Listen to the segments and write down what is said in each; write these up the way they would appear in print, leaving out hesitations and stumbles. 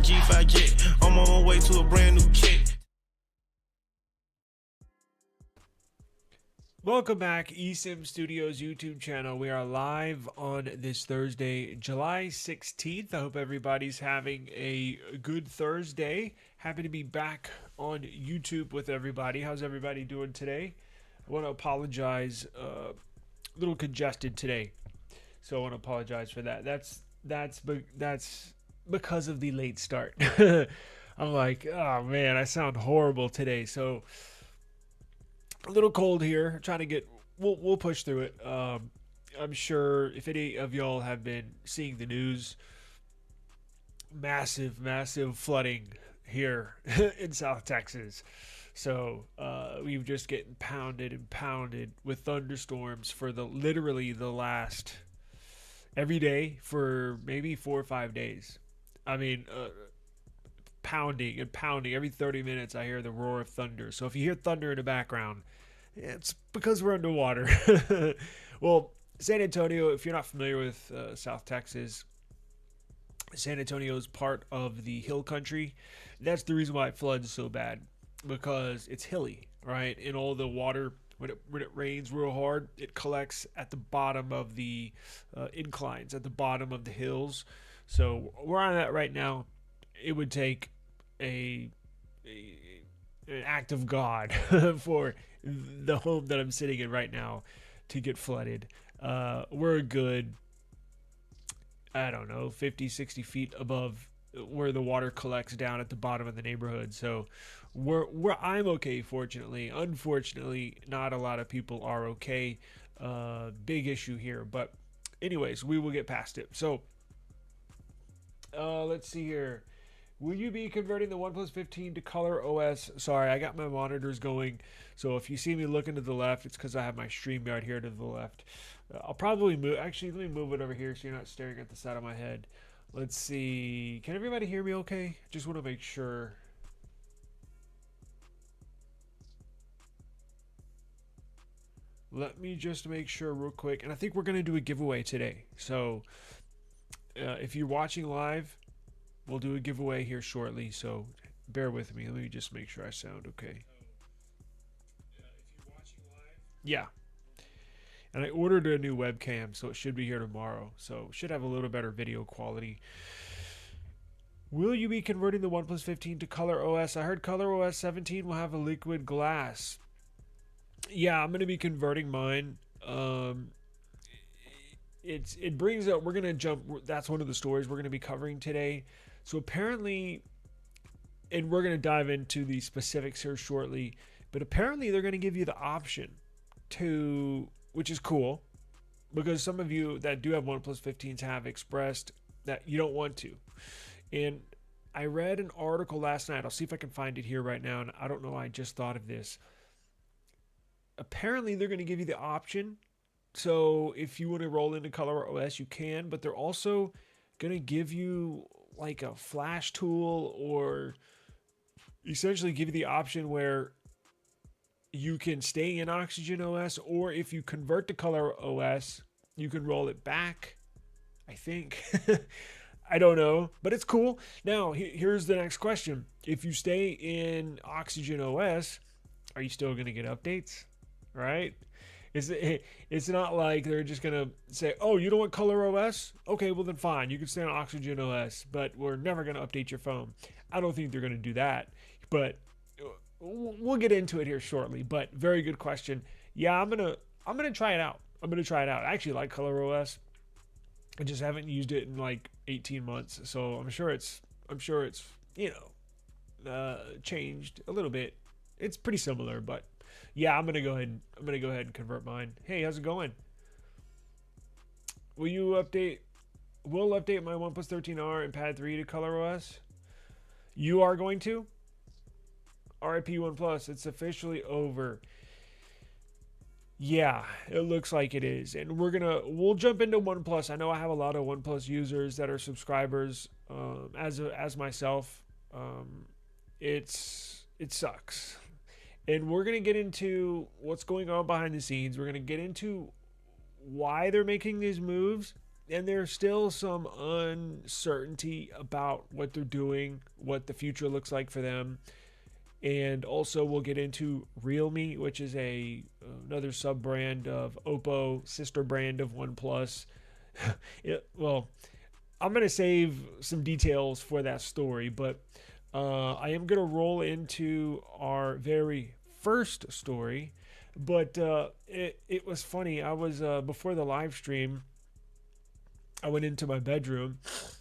G5 jet. I'm on my way to a brand new kit. Welcome back, eSIM Studios YouTube channel. We are live on this Thursday, July 16th. I hope everybody's having a good Thursday. Happy to be back on YouTube with everybody. How's everybody doing today? I want to apologize, a little congested today, so I want to apologize for that. That's because of the late start. I'm like, oh man, I sound horrible today. So a little cold here. Trying to get. We'll push through it. I'm sure if any of y'all have been seeing the news, massive flooding here in South Texas. So we've just getting pounded and pounded with thunderstorms for literally the last every day for maybe 4 or 5 days. I mean, pounding and pounding. Every 30 minutes I hear the roar of thunder. So if you hear thunder in the background, it's because we're underwater. Well, San Antonio, if you're not familiar with South Texas, San Antonio is part of the hill country. That's the reason why it floods so bad, because it's hilly, right? And all the water, when it rains real hard, it collects at the bottom of the inclines, at the bottom of the hills. So where I'm at right now, it would take an act of God for the home that I'm sitting in right now to get flooded. We're a good, I don't know, 50, 60 feet above where the water collects down at the bottom of the neighborhood. So I'm okay, fortunately. Unfortunately, not a lot of people are okay. Big issue here. But anyways, we will get past it. So let's see here. Will you be converting the OnePlus 15 to ColorOS? Sorry, I got my monitors going. So if you see me looking to the left, it's because I have my StreamYard here to the left. I'll probably move. Actually, let me move it over here so you're not staring at the side of my head. Let's see. Can everybody hear me okay? Just want to make sure. Let me just make sure real quick. And I think we're going to do a giveaway today. So if you're watching live, we'll do a giveaway here shortly, so bear with me. Let me just make sure I sound okay. If you're watching live, yeah. And I ordered a new webcam, so it should be here tomorrow. So should have a little better video quality. Will you be converting the OnePlus 15 to ColorOS? I heard ColorOS 17 will have a liquid glass. Yeah, I'm going to be converting mine. It brings up, we're going to jump, that's one of the stories we're going to be covering today. So apparently, and we're going to dive into the specifics here shortly, but apparently they're going to give you the option to, which is cool, because some of you that do have OnePlus 15s have expressed that you don't want to. And I read an article last night. I'll see if I can find it here right now, and I don't know, I just thought of this. Apparently they're going to give you the option. So if you want to roll into ColorOS, you can, but they're also going to give you like a flash tool, or essentially give you the option where you can stay in Oxygen OS, or if you convert to ColorOS, you can roll it back, I think. I don't know, but it's cool. Now, here's the next question. If you stay in Oxygen OS, are you still going to get updates? Right? It's not like they're just going to say, oh, you don't want ColorOS? Okay, well then fine. You can stay on Oxygen OS, but we're never going to update your phone. I don't think they're going to do that, but we'll get into it here shortly. But very good question. Yeah, I'm going to try it out. I actually like ColorOS. I just haven't used it in like 18 months. So I'm sure it's changed a little bit. It's pretty similar, but yeah, I'm gonna go ahead and convert mine. Hey, how's it going? Will you update? We'll update my OnePlus 13R and Pad 3 to ColorOS. You are going to? RIP OnePlus. It's officially over. Yeah, it looks like it is, and we'll jump into OnePlus. I know I have a lot of OnePlus users that are subscribers, as myself. It sucks. And we're going to get into what's going on behind the scenes. We're going to get into why they're making these moves. and there's still some uncertainty about what they're doing, what the future looks like for them. And also we'll get into Realme, which is another sub brand of Oppo, sister brand of OnePlus. Well, I'm gonna save some details for that story, but I am gonna roll into our very first story. But it was funny. I was before the live stream, I went into my bedroom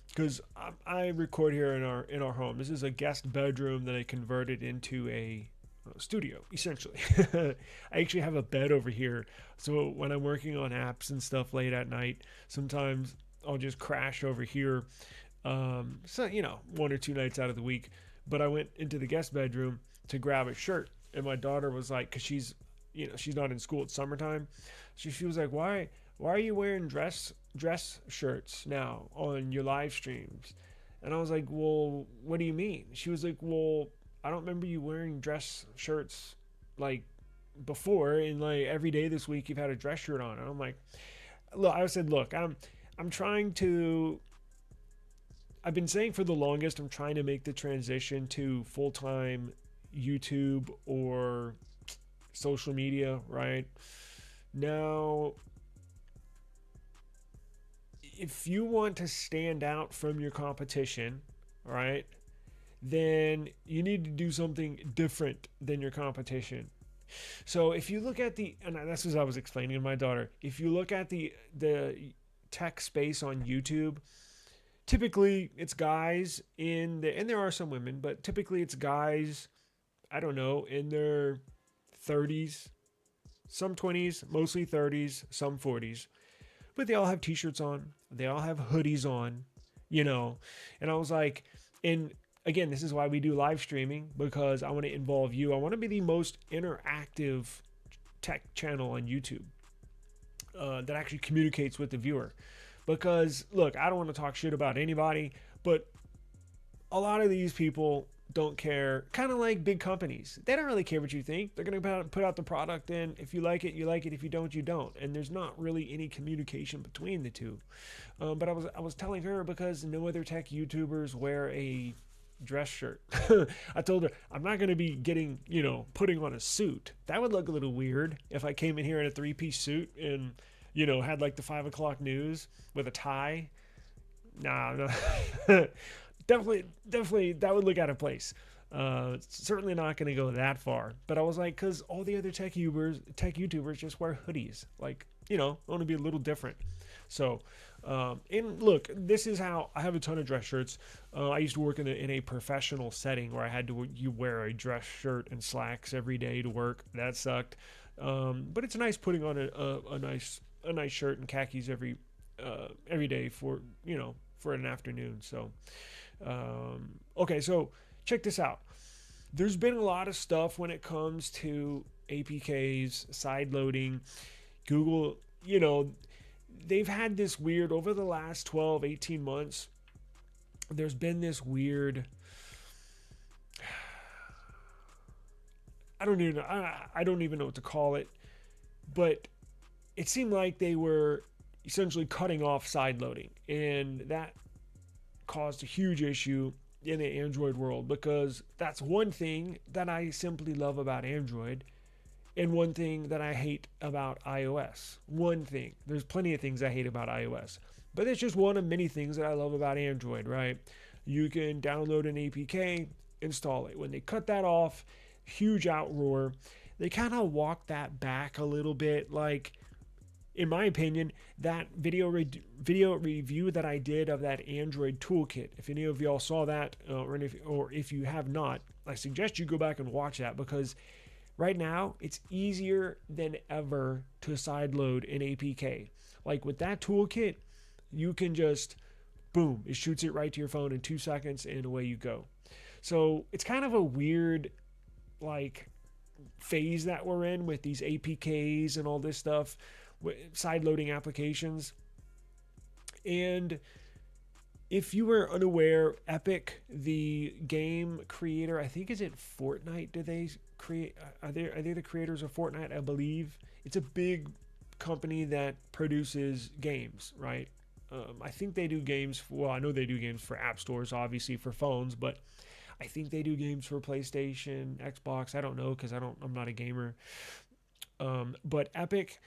because I record here in our home. This is a guest bedroom that I converted into a studio, essentially. I actually have a bed over here, so when I'm working on apps and stuff late at night, sometimes I'll just crash over here. So one or two nights out of the week. But I went into the guest bedroom to grab a shirt, and my daughter was like, because she's not in school, it's summertime. She was like, why are you wearing dress shirts now on your live streams? And I was like, well, what do you mean? She was like, well, I don't remember you wearing dress shirts like before, and like every day this week you've had a dress shirt on. And I'm like, look, I'm trying to, I've been saying for the longest, I'm trying to make the transition to full-time YouTube or social media, right? Now, if you want to stand out from your competition, right, then you need to do something different than your competition. So if you look at and that's what I was explaining to my daughter, if you look at the tech space on YouTube, typically it's guys and there are some women, but typically it's guys, I don't know, in their 30s, some 20s, mostly 30s, some 40s. But they all have t-shirts on. They all have hoodies on, And I was like, and again, this is why we do live streaming, because I want to involve you. I want to be the most interactive tech channel on YouTube that actually communicates with the viewer. Because, look, I don't want to talk shit about anybody, but a lot of these people don't care, kind of like big companies. They don't really care what you think. They're going to put out the product, and if you like it, you like it. If you don't, you don't. And there's not really any communication between the two. But I was telling her, because no other tech YouTubers wear a dress shirt. I told her I'm not going to be putting on a suit. That would look a little weird if I came in here in a 3-piece suit and had like the 5 o'clock news with a tie. Nah. Definitely that would look out of place. Certainly not going to go that far. But I was like, because all the other tech YouTubers just wear hoodies. Like, I want to be a little different. So, and look, this is how I have a ton of dress shirts. I used to work in a professional setting where I had to wear a dress shirt and slacks every day to work. That sucked. But it's nice putting on a nice shirt and khakis every day for an afternoon. So. Okay, so check this out. There's been a lot of stuff when it comes to APKs, side loading. Google, they've had this weird, over the last 12, 18 months, there's been this weird, I don't even know what to call it, but it seemed like they were essentially cutting off side loading, and that caused a huge issue in the Android world, because that's one thing that I simply love about Android and one thing that I hate about iOS. One thing. There's plenty of things I hate about iOS, but it's just one of many things that I love about Android, right? You can download an APK, install it. When they cut that off, huge outroar. They kind of walked that back a little bit. Like, in my opinion, that video review that I did of that Android toolkit, if any of y'all saw that, or if you have not, I suggest you go back and watch that, because right now it's easier than ever to sideload an APK. Like with that toolkit, you can just, boom, it shoots it right to your phone in 2 seconds and away you go. So it's kind of a weird phase that we're in with these APKs and all this stuff, side loading applications. And if you were unaware, Epic, the game creator, I think, is it Fortnite? Do they create? Are they the creators of Fortnite? I believe it's a big company that produces games, right? I think they do games. Well, I know they do games for app stores, obviously for phones, but I think they do games for PlayStation, Xbox. I don't know because I'm not a gamer. But Epic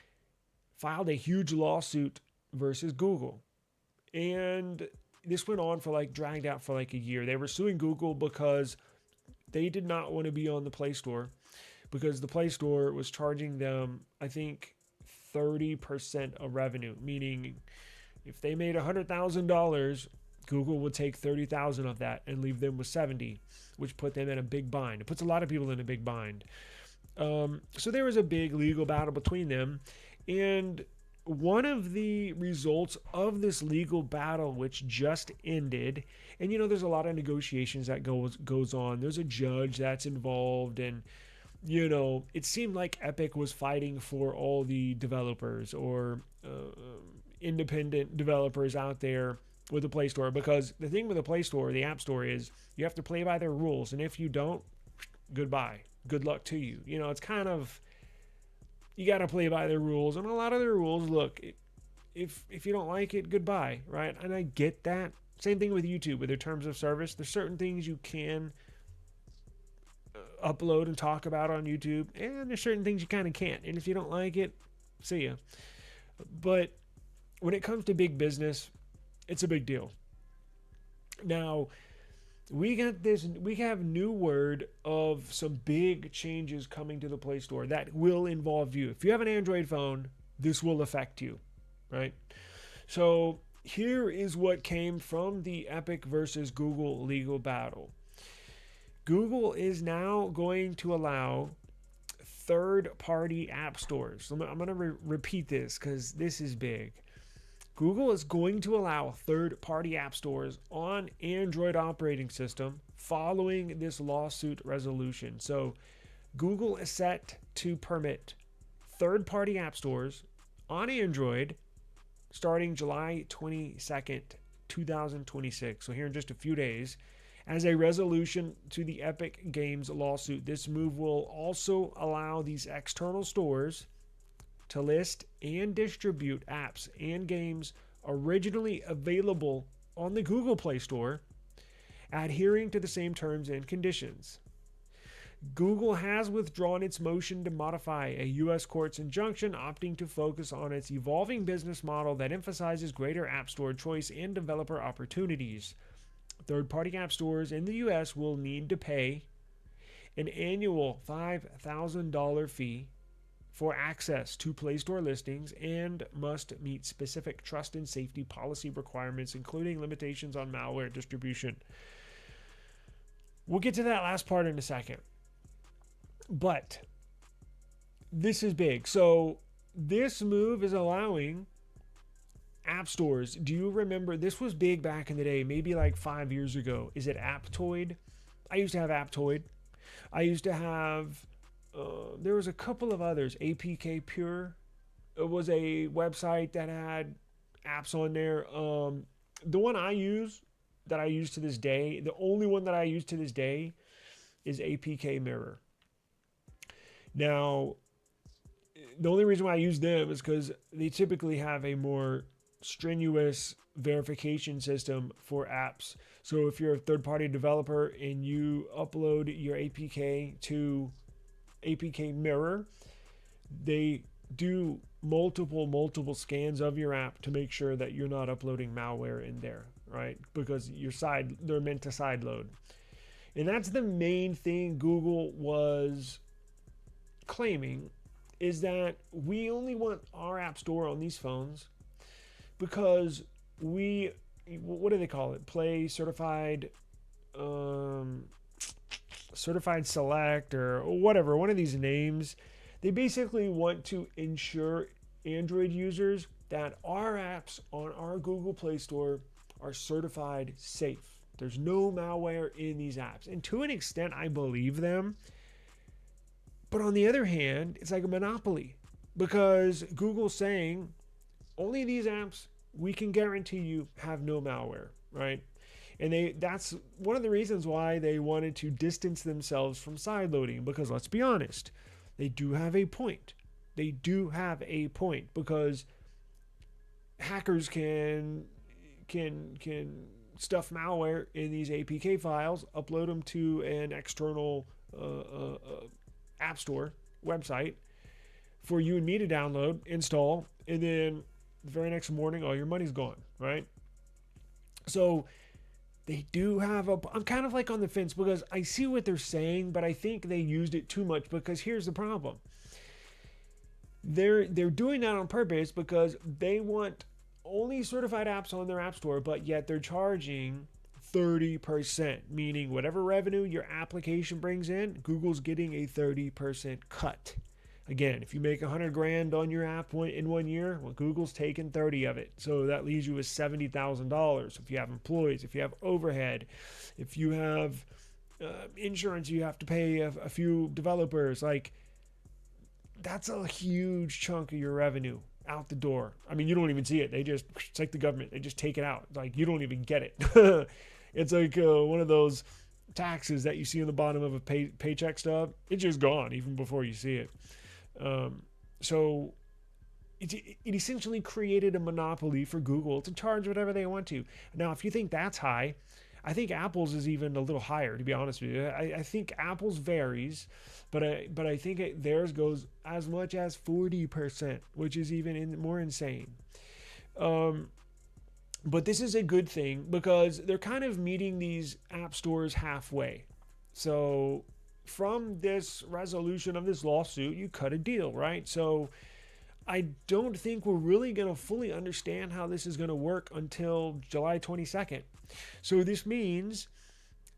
filed a huge lawsuit versus Google, and this went on for dragged out for a year. They were suing Google because they did not want to be on the Play Store because the Play Store was charging them, I think, 30% of revenue, meaning if they made $100,000, Google would take 30,000 of that and leave them with 70, which put them in a big bind. It puts a lot of people in a big bind. So there was a big legal battle between them, and one of the results of this legal battle, which just ended, and there's a lot of negotiations that goes on. There's a judge that's involved, and it seemed like Epic was fighting for all the developers or independent developers out there with the Play Store, because the thing with the Play Store, the App Store, is you have to play by their rules, and if you don't, goodbye. Good luck to you. It's kind of, you got to play by their rules, and a lot of their rules, look, if you don't like it, goodbye, right? And I get that. Same thing with YouTube, with their terms of service. There's certain things you can upload and talk about on YouTube, and there's certain things you kind of can't. And if you don't like it, see ya. But when it comes to big business, it's a big deal. Now, we have new word of some big changes coming to the Play Store that will involve you. If you have an Android phone, this will affect you, right? So here is what came from the Epic versus Google legal battle. Google is now going to allow third-party app stores. I'm going to repeat this because this is big. Google is going to allow third-party app stores on Android operating system following this lawsuit resolution. So Google is set to permit third-party app stores on Android starting July 22nd, 2026. So here in just a few days. As a resolution to the Epic Games lawsuit, this move will also allow these external stores to list and distribute apps and games originally available on the Google Play Store, adhering to the same terms and conditions. Google has withdrawn its motion to modify a U.S. court's injunction, opting to focus on its evolving business model that emphasizes greater app store choice and developer opportunities. Third-party app stores in the U.S. will need to pay an annual $5,000 fee for access to Play Store listings and must meet specific trust and safety policy requirements, including limitations on malware distribution. We'll get to that last part in a second. But this is big. So this move is allowing app stores. Do you remember? This was big back in the day, maybe 5 years ago. Is it Aptoid? I used to have Aptoid. I used to have... there was a couple of others. APK Pure. It was a website that had apps on there. The one I use, that I use to this day, the only one that I use to this day is APK Mirror. Now, the only reason why I use them is because they typically have a more strenuous verification system for apps. So if you're a third-party developer and you upload your APK to APK Mirror, they do multiple scans of your app to make sure that you're not uploading malware in there, right? Because they're meant to sideload. And that's the main thing Google was claiming, is that we only want our app store on these phones because what do they call it? Play Certified, Certified Select, or whatever, one of these names. They basically want to ensure Android users that our apps on our Google Play Store are certified safe. There's no malware in these apps. And to an extent, I believe them. But on the other hand, it's like a monopoly, because Google's saying only these apps we can guarantee you have no malware, right? And that's one of the reasons why they wanted to distance themselves from sideloading, because let's be honest, they do have a point. They do have a point, because hackers can stuff malware in these APK files, upload them to an external app store website for you and me to download, install, and then the very next morning, all your money's gone, right? So they do have I'm kind of like on the fence because I see what they're saying, but I think they used it too much because here's the problem. They're doing that on purpose because they want only certified apps on their app store, but yet they're charging 30%, meaning whatever revenue your application brings in, Google's getting a 30% cut. Again, if you make 100 grand on your app in 1 year, well, Google's taking 30 of it. So that leaves you with $70,000. If you have employees, if you have overhead, if you have insurance, you have to pay a few developers. Like, that's a huge chunk of your revenue out the door. I mean, you don't even see it. It's like the government. They just take it out. Like, you don't even get it. It's like one of those taxes that you see on the bottom of a paycheck stub. It's just gone even before you see it. So it essentially created a monopoly for Google to charge whatever they want to. Now, if you think that's high, I think Apple's is even a little higher, to be honest with you. I think Apple's varies, but I think theirs goes as much as 40%, which is even more insane. But this is a good thing because they're kind of meeting these app stores halfway. So from this resolution of this lawsuit, you cut a deal, right? So I don't think we're really going to fully understand how this is going to work until July 22nd. So this means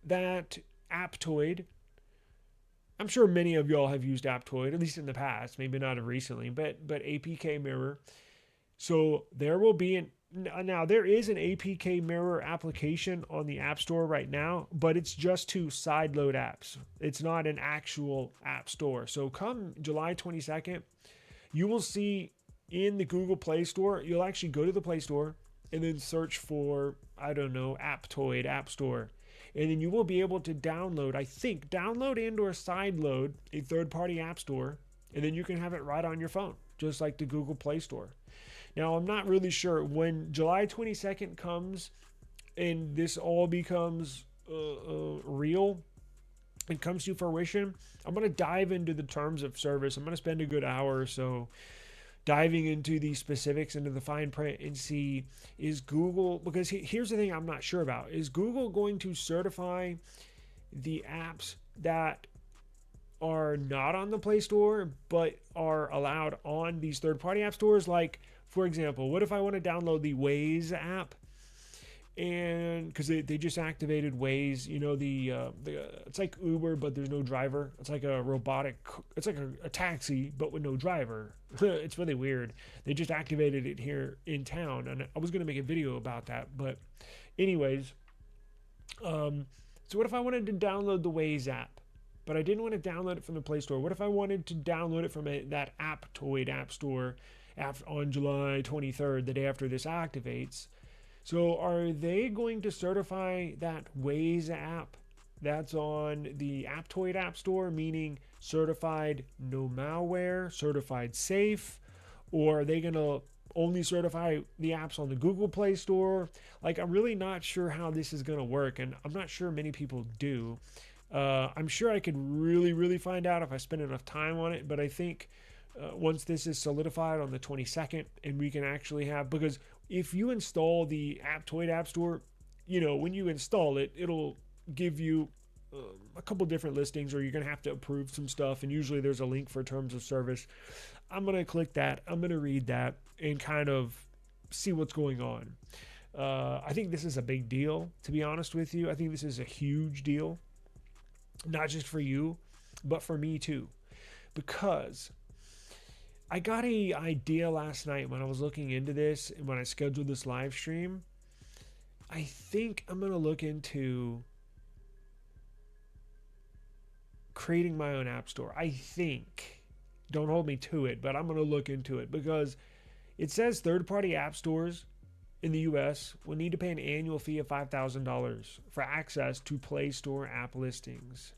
that Aptoid, I'm sure many of y'all have used Aptoid, at least in the past, maybe not recently, but APK Mirror. So there will be now there is an APK Mirror application on the App Store right now, but it's just to sideload apps. It's not an actual app store. So come July 22nd, you will see in the Google Play Store, you'll actually go to the Play Store and then search for, I don't know, Aptoid App Store. And then you will be able to download and or sideload a third-party app store, and then you can have it right on your phone, just like the Google Play Store. Now, I'm not really sure when July 22nd comes and this all becomes real and comes to fruition. I'm going to dive into the terms of service. I'm going to spend a good hour or so diving into the specifics, into the fine print, and see, is Google, because here's the thing I'm not sure about, is Google going to certify the apps that are not on the Play Store but are allowed on these third-party app stores? Like, for example, what if I want to download the Waze app? And because they just activated Waze, you know, it's like Uber, but there's no driver. It's like a robotic, it's like a taxi, but with no driver. It's really weird. They just activated it here in town, and I was going to make a video about that. But anyways, so what if I wanted to download the Waze app, but I didn't want to download it from the Play Store? What if I wanted to download it from that Aptoid app store on July 23rd, the day after this activates? So are they going to certify that Waze app that's on the Aptoid app store, meaning certified no malware, certified safe? Or are they going to only certify the apps on the Google Play Store? Like, I'm really not sure how this is going to work, and I'm not sure many people do. I'm sure I could really, really find out if I spend enough time on it, but I think once this is solidified on the 22nd and we can actually have, because if you install the Aptoid app store, you know, when you install it, it'll give you a couple different listings, or you're going to have to approve some stuff, and usually there's a link for terms of service. I'm going to click that, I'm going to read that, and kind of see what's going on. I think this is a big deal, to be honest with you. I think this is a huge deal, not just for you, but for me too, because I got an idea last night when I was looking into this and when I scheduled this live stream. I think I'm going to look into creating my own app store. I think. Don't hold me to it, but I'm going to look into it because it says third-party app stores in the U.S. will need to pay an annual fee of $5,000 for access to Play Store app listings.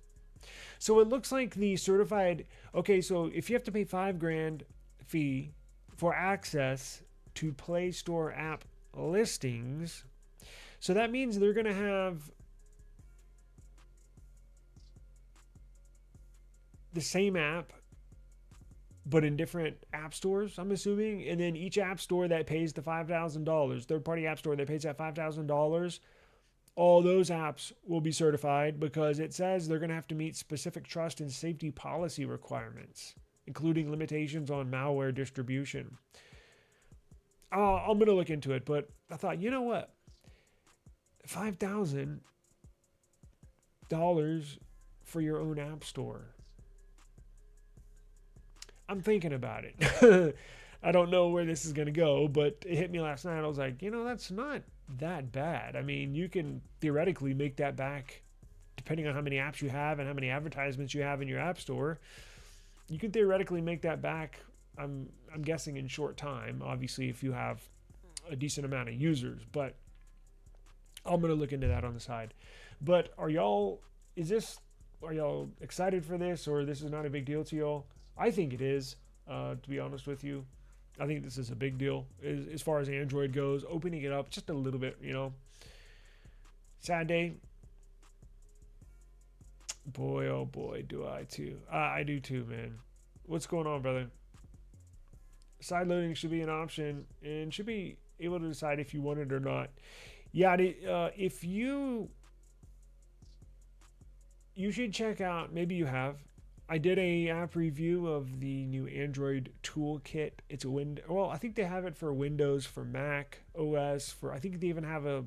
So it looks like the certified, okay, so if you have to pay $5,000 fee for access to Play Store app listings. So that means they're going to have the same app, but in different app stores, I'm assuming. And then each app store that pays the $5,000, third-party app store that pays that $5,000, all those apps will be certified, because it says they're going to have to meet specific trust and safety policy requirements, including limitations on malware distribution. I'm going to look into it, but I thought, you know what? $5,000 for your own app store. I'm thinking about it. I don't know where this is going to go, but it hit me last night. I was like, that's not that bad. I mean, you can theoretically make that back depending on how many apps you have and how many advertisements you have in your app store. You can theoretically make that back, I'm guessing, in short time, obviously, if you have a decent amount of users. But I'm going to look into that on the side. But are y'all excited for this, or this is not a big deal to y'all? I think it is, to be honest with you. I think this is a big deal as far as Android goes, opening it up just a little bit, Sad day. Boy, oh boy, do I too. I do too, man. What's going on, brother? Side loading should be an option and should be able to decide if you want it or not. Yeah, if you should check out, maybe you have. I did a app review of the new Android toolkit. It's I think they have it for Windows, for Mac OS, I think they even have for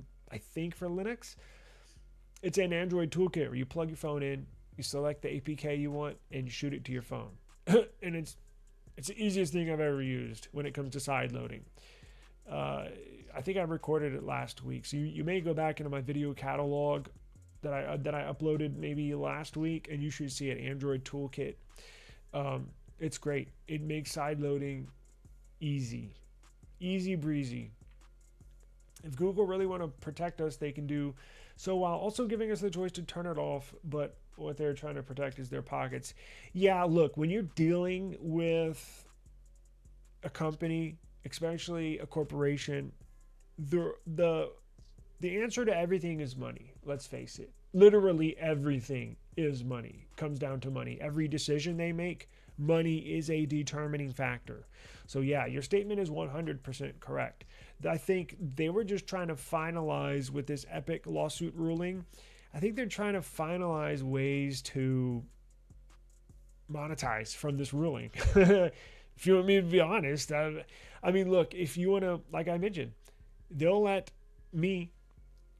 Linux. It's an Android toolkit where you plug your phone in, you select the APK you want, and you shoot it to your phone. And it's the easiest thing I've ever used when it comes to side loading. I think I recorded it last week, so you may go back into my video catalog that I uploaded maybe last week, and you should see it. Android toolkit. It's great. It makes side loading easy breezy. If Google really want to protect us, they can do so while also giving us the choice to turn it off. But what they're trying to protect is their pockets. Yeah, look, when you're dealing with a company, especially a corporation, the answer to everything is money. Let's face it. Literally everything is money. Comes down to money. Every decision they make, money is a determining factor. So yeah, your statement is 100% correct. I think they were just trying to finalize with this Epic lawsuit ruling. I think they're trying to finalize ways to monetize from this ruling. If you want me to be honest, I mean, look, if you want to, like I mentioned, they'll let me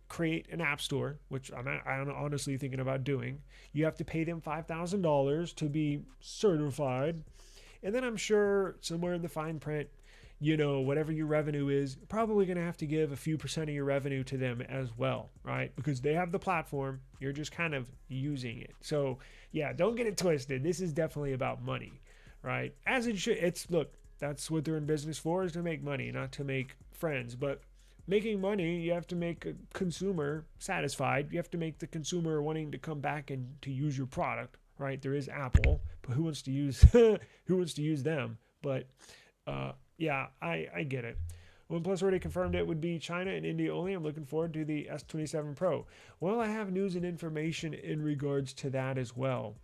create an app store, which I'm honestly thinking about doing. You have to pay them $5,000 to be certified. And then I'm sure somewhere in the fine print, whatever your revenue is, you're probably going to have to give a few % of your revenue to them as well, right? Because they have the platform. You're just kind of using it. So yeah, don't get it twisted. This is definitely about money, right? As it should. Look, that's what they're in business for, is to make money, not to make friends. But making money, you have to make a consumer satisfied. You have to make the consumer wanting to come back and to use your product, right? There is Apple, but who wants to use them? But yeah, I get it. OnePlus already confirmed it would be China and India only. I'm looking forward to the S27 Pro. Well, I have news and information in regards to that as well.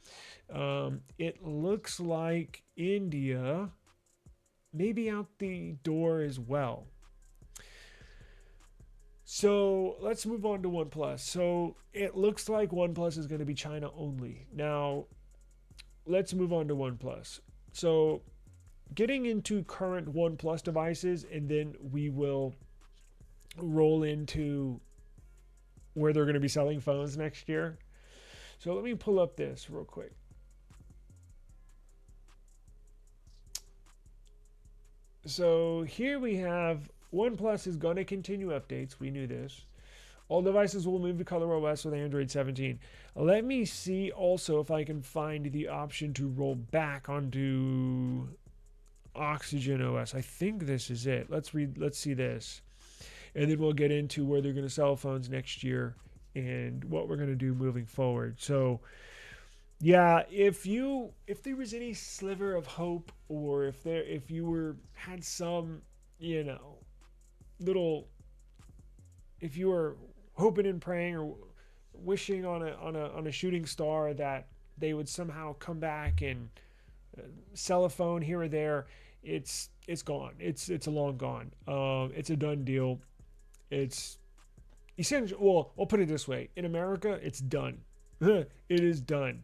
It looks like India may be out the door as well. So let's move on to OnePlus. So it looks like OnePlus is going to be China only. Now, let's move on to OnePlus. So getting into current OnePlus devices, and then we will roll into where they're going to be selling phones next year. So let me pull up this real quick. So here we have OnePlus is going to continue updates. We knew this. All devices will move to ColorOS with Android 17. Let me see also if I can find the option to roll back onto Oxygen OS. I think this is it. Let's see this. And then we'll get into where they're going to sell phones next year and what we're going to do moving forward. So yeah, if there was any sliver of hope, or if you had some you know, little, if you were hoping and praying or wishing on a shooting star that they would somehow come back and sell a phone here or there, it's gone. It's a long gone. It's a done deal. It's essentially, well, I'll put it this way: in America, it's done. It is done.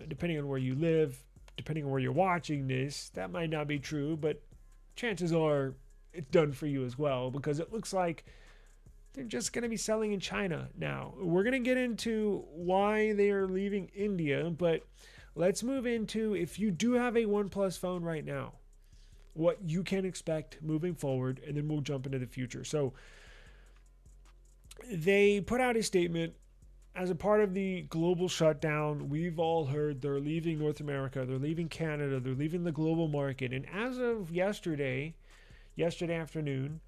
Depending on where you live, depending on where you're watching this, that might not be true, but chances are it's done for you as well, because it looks like they're just going to be selling in China now. We're going to get into why they are leaving India, but let's move into, if you do have a OnePlus phone right now, what you can expect moving forward, and then we'll jump into the future. So they put out a statement as a part of the global shutdown. We've all heard they're leaving North America, they're leaving Canada, they're leaving the global market. And as of yesterday afternoon,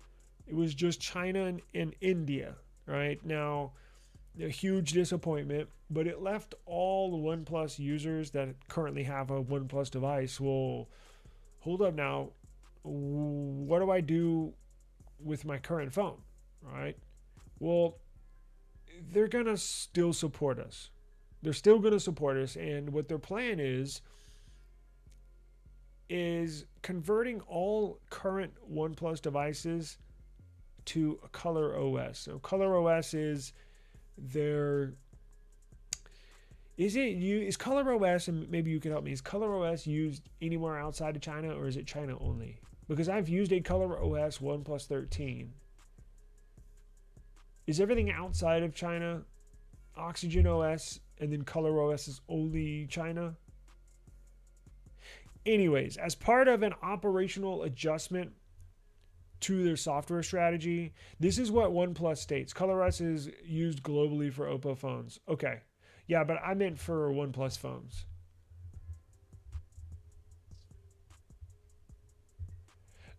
it was just China and India. Right now, a huge disappointment, but it left all the OnePlus users that currently have a OnePlus device. Well, hold up now. What do I do with my current phone? Right? Well, they're going to still support us. They're still going to support us. And what their plan is converting all current OnePlus devices to a ColorOS. So ColorOS is their... Is ColorOS, and maybe you can help me, is ColorOS used anywhere outside of China, or is it China only? Because I've used a ColorOS OnePlus 13. Is everything outside of China Oxygen OS, and then ColorOS is only China? Anyways, as part of an operational adjustment to their software strategy, this is what OnePlus states. ColorOS is used globally for Oppo phones. Okay. Yeah, but I meant for OnePlus phones.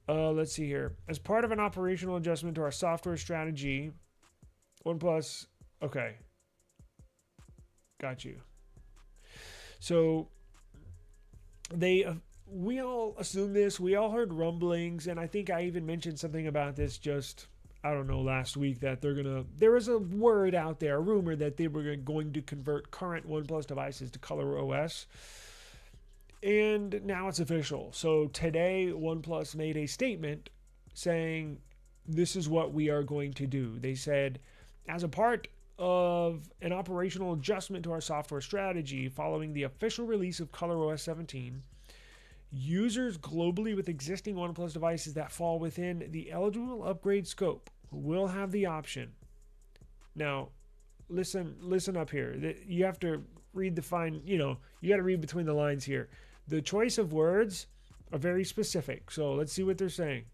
Let's see here. As part of an operational adjustment to our software strategy, OnePlus, okay. Got you. So we all assume this. We all heard rumblings, and I think I even mentioned something about this just, I don't know, last week, that there was a word out there, a rumor that they were going to convert current OnePlus devices to ColorOS. And now it's official. So today, OnePlus made a statement saying, this is what we are going to do. They said, as a part of an operational adjustment to our software strategy following the official release of ColorOS 17, users globally with existing OnePlus devices that fall within the eligible upgrade scope will have the option. Now, listen up here. You have to read you got to read between the lines here. The choice of words are very specific. So let's see what they're saying.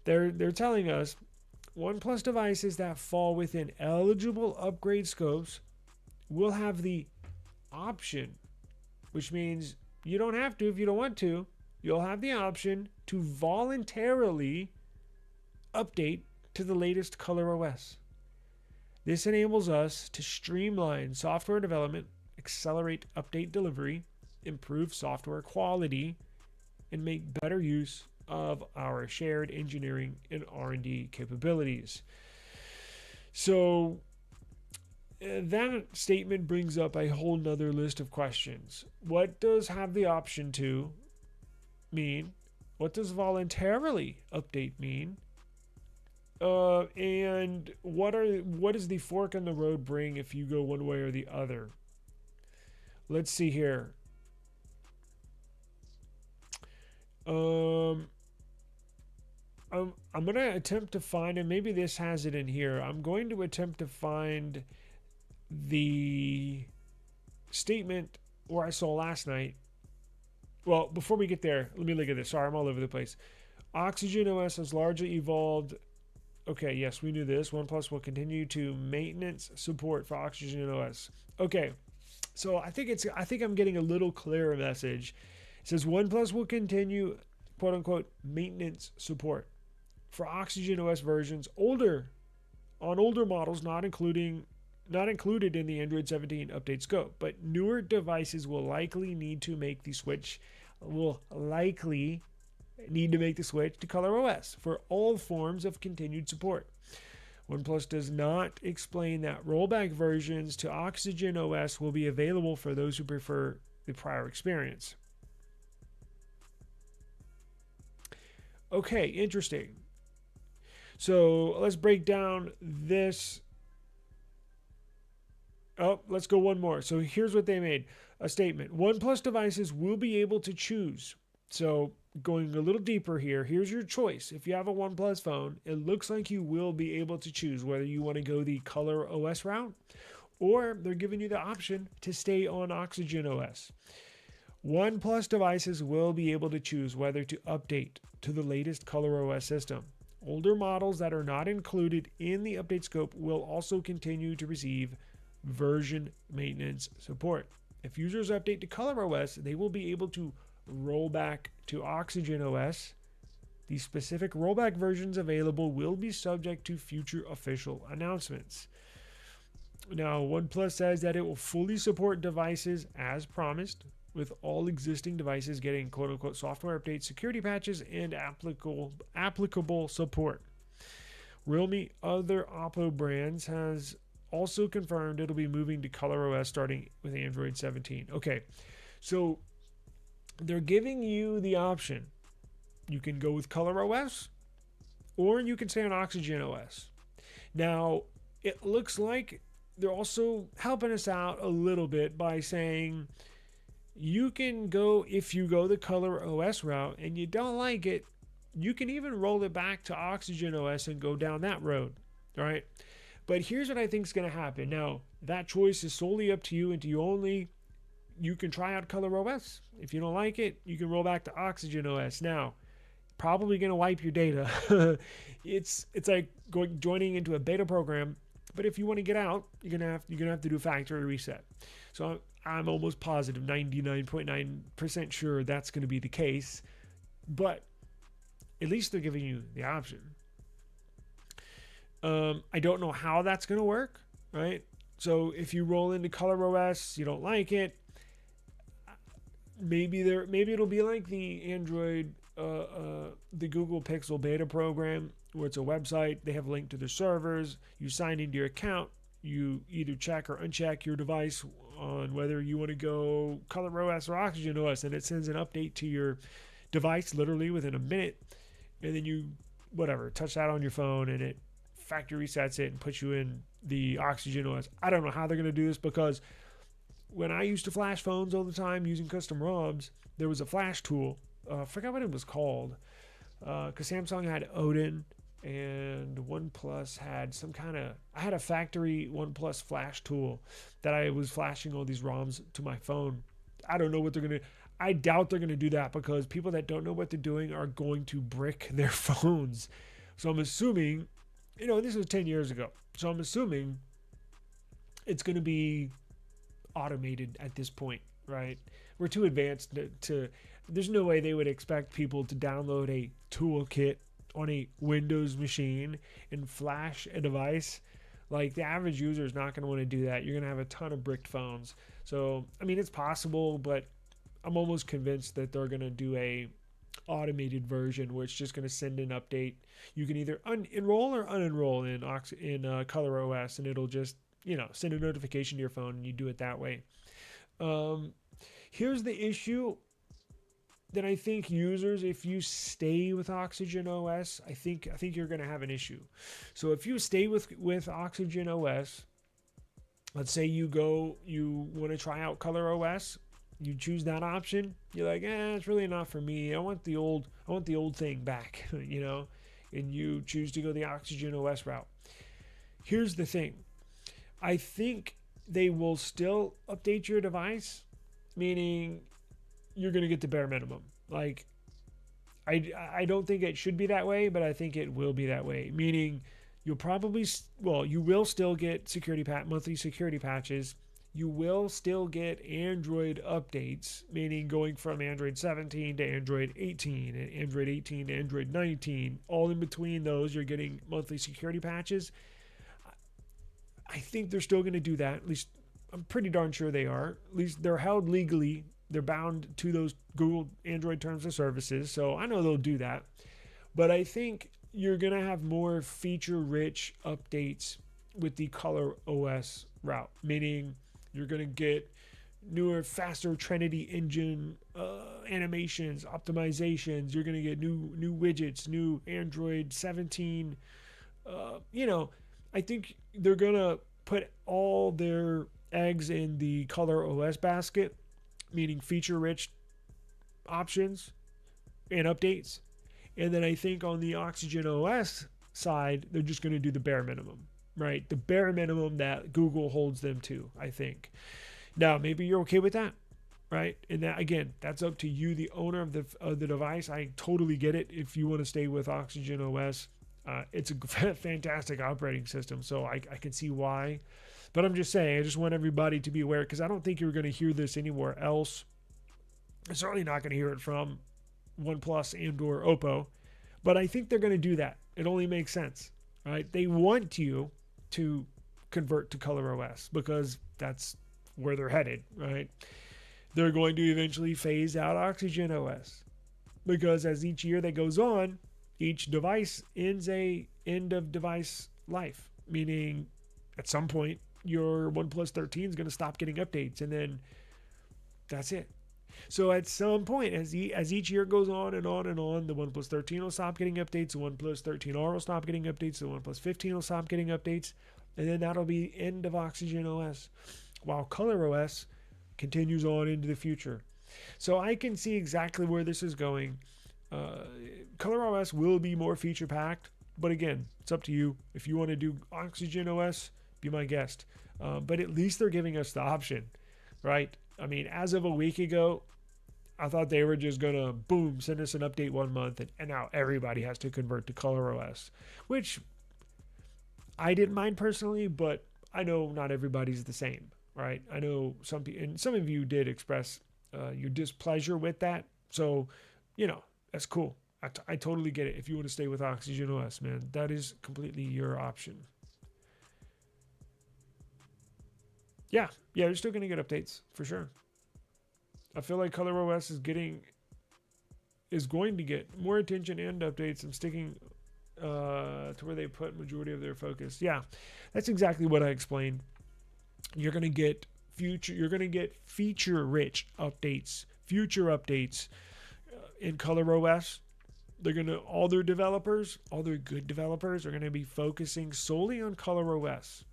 They're telling us OnePlus devices that fall within eligible upgrade scopes will have the option, which means you don't have to if you don't want to. You'll have the option to voluntarily update to the latest ColorOS. This enables us to streamline software development, accelerate update delivery, improve software quality, and make better use of our shared engineering and R&D capabilities. So that statement brings up a whole nother list of questions. What does have the option to mean? What does voluntarily update mean? And what does the fork in the road bring if you go one way or the other? Let's see here. I'm going to attempt to find, and maybe this has it in here, I'm going to attempt to find the statement where I saw last night. Well, before we get there, let me look at this. Sorry, I'm all over the place. Oxygen OS has largely evolved. Okay, yes, we knew this. OnePlus will continue to maintenance support for Oxygen OS. Okay, so I think I'm getting a little clearer message. It says OnePlus will continue, quote unquote, maintenance support for Oxygen OS versions on older models not included in the Android 17 update scope, but newer devices will likely need to make the switch. Will likely need to make the switch to ColorOS for all forms of continued support. OnePlus does not explain that rollback versions to Oxygen OS will be available for those who prefer the prior experience. Okay, interesting. So let's break down this. Oh, let's go one more. So here's what they made. A statement. OnePlus devices will be able to choose. So going a little deeper here, here's your choice. If you have a OnePlus phone, it looks like you will be able to choose whether you want to go the ColorOS route, or they're giving you the option to stay on Oxygen OS. OnePlus devices will be able to choose whether to update to the latest ColorOS system. Older models that are not included in the update scope will also continue to receive version maintenance support. If users update to ColorOS, they will be able to roll back to Oxygen OS. The specific rollback versions available will be subject to future official announcements. Now, OnePlus says that it will fully support devices as promised, with all existing devices getting quote-unquote software updates, security patches, and applicable support. Realme, other Oppo brands, has also confirmed it'll be moving to ColorOS starting with Android 17. Okay, so they're giving you the option. You can go with ColorOS, or you can stay on Oxygen OS. Now, it looks like they're also helping us out a little bit by saying you can go, if you go the ColorOS route and you don't like it, you can even roll it back to Oxygen OS and go down that road. All right. But here's what I think is going to happen. Now, that choice is solely up to you and to you only. You can try out ColorOS. If you don't like it, you can roll back to Oxygen OS. Now, probably going to wipe your data. It's like joining into a beta program. But if you want to get out, you're gonna have to do a factory reset. So I'm almost positive, 99.9% sure that's going to be the case. But at least they're giving you the option. I don't know how that's going to work, right? So if you roll into ColorOS, you don't like it, maybe it'll be like the Android, the Google Pixel beta program, where it's a website, they have a link to their servers, you sign into your account, you either check or uncheck your device on whether you want to go ColorOS or Oxygen OS, and it sends an update to your device literally within a minute, and then you touch that on your phone and it factory resets it and puts you in the Oxygen OS. I don't know how they're going to do this, because when I used to flash phones all the time using custom ROMs, there was a flash tool. I forgot what it was called, because Samsung had Odin and OnePlus had I had a factory OnePlus flash tool that I was flashing all these ROMs to my phone. I don't know what they're going to, I doubt they're going to do that, because people that don't know what they're doing are going to brick their phones. So I'm assuming, this was 10 years ago. So I'm assuming it's going to be automated at this point, right? We're too advanced to there's no way they would expect people to download a toolkit on a Windows machine and flash a device. Like, the average user is not going to want to do that. You're going to have a ton of bricked phones. So, I mean, it's possible, but I'm almost convinced that they're going to do a automated version where it's just going to send an update. You can either enroll or unenroll in ColorOS, and it'll just, send a notification to your phone, and you do it that way. Here's the issue that I think users, if you stay with Oxygen OS, I think you're going to have an issue. So if you stay with Oxygen OS, let's say you want to try out ColorOS, you choose that option. You're like, it's really not for me. I want the old thing back, and you choose to go the Oxygen OS route. Here's the thing. I think they will still update your device, meaning you're going to get the bare minimum. Like, I don't think it should be that way, but I think it will be that way. Meaning, you will still get monthly security patches. You will still get Android updates, meaning going from Android 17 to Android 18 and Android 18 to Android 19. All in between those, you're getting monthly security patches. I think they're still going to do that. At least I'm pretty darn sure they are. At least they're held legally They're bound to those Google Android terms of services, so I know they'll do that. But I think you're going to have more feature-rich updates with the ColorOS route, meaning you're going to get newer, faster Trinity engine animations, optimizations. You're going to get new widgets, new Android 17. I think they're going to put all their eggs in the ColorOS basket, meaning feature-rich options and updates. And then I think on the Oxygen OS side, they're just going to do the bare minimum, right? The bare minimum that Google holds them to, I think. Now, maybe you're okay with that, right? And that, again, that's up to you, the owner of the device. I totally get it if you want to stay with Oxygen OS. It's a fantastic operating system, so I can see why. But I'm just saying, I just want everybody to be aware, because I don't think you're going to hear this anywhere else. I'm certainly not going to hear it from OnePlus and or Oppo, but I think they're going to do that. It only makes sense, right? They want you to convert to ColorOS because that's where they're headed, right? They're going to eventually phase out Oxygen OS because as each year that goes on, each device ends a end of device life, meaning at some point your OnePlus 13 is going to stop getting updates, and then that's it. So at some point, as each year goes on and on and on, the OnePlus 13 will stop getting updates, the OnePlus 13R will stop getting updates, the OnePlus 15 will stop getting updates, and then that'll be end of Oxygen OS, while ColorOS continues on into the future. So I can see exactly where this is going. ColorOS will be more feature-packed, but again, it's up to you. If you want to do Oxygen OS, be my guest. But at least they're giving us the option, right? I mean, as of a week ago, I thought they were just going to, boom, send us an update 1 month, and now everybody has to convert to ColorOS, which I didn't mind personally, but I know not everybody's the same, right? I know some people, and some of you did express your displeasure with that, so, that's cool. I totally get it. If you want to stay with Oxygen OS, man, that is completely your option. Yeah, you're still going to get updates for sure. I feel like ColorOS is going to get more attention and updates and sticking to where they put majority of their focus. Yeah, that's exactly what I explained. You're going to get feature-rich updates, future updates in ColorOS. All their good developers are going to be focusing solely on ColorOS.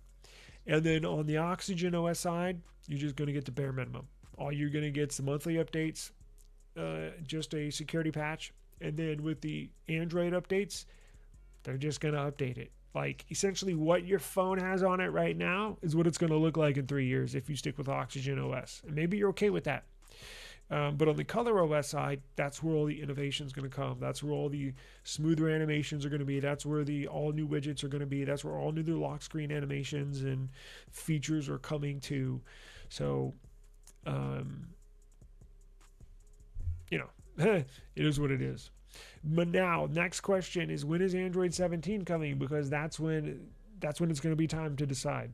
And then on the Oxygen OS side, you're just going to get the bare minimum. All you're going to get is the monthly updates, just a security patch. And then with the Android updates, they're just going to update it. Like, essentially what your phone has on it right now is what it's going to look like in 3 years if you stick with Oxygen OS. And maybe you're okay with that. But on the ColorOS side, that's where all the innovation is going to come. That's where all the smoother animations are going to be. That's where the all new widgets are going to be. That's where all new lock screen animations and features are coming to. So, it is what it is. But now, next question is, when is Android 17 coming? Because that's when it's going to be time to decide.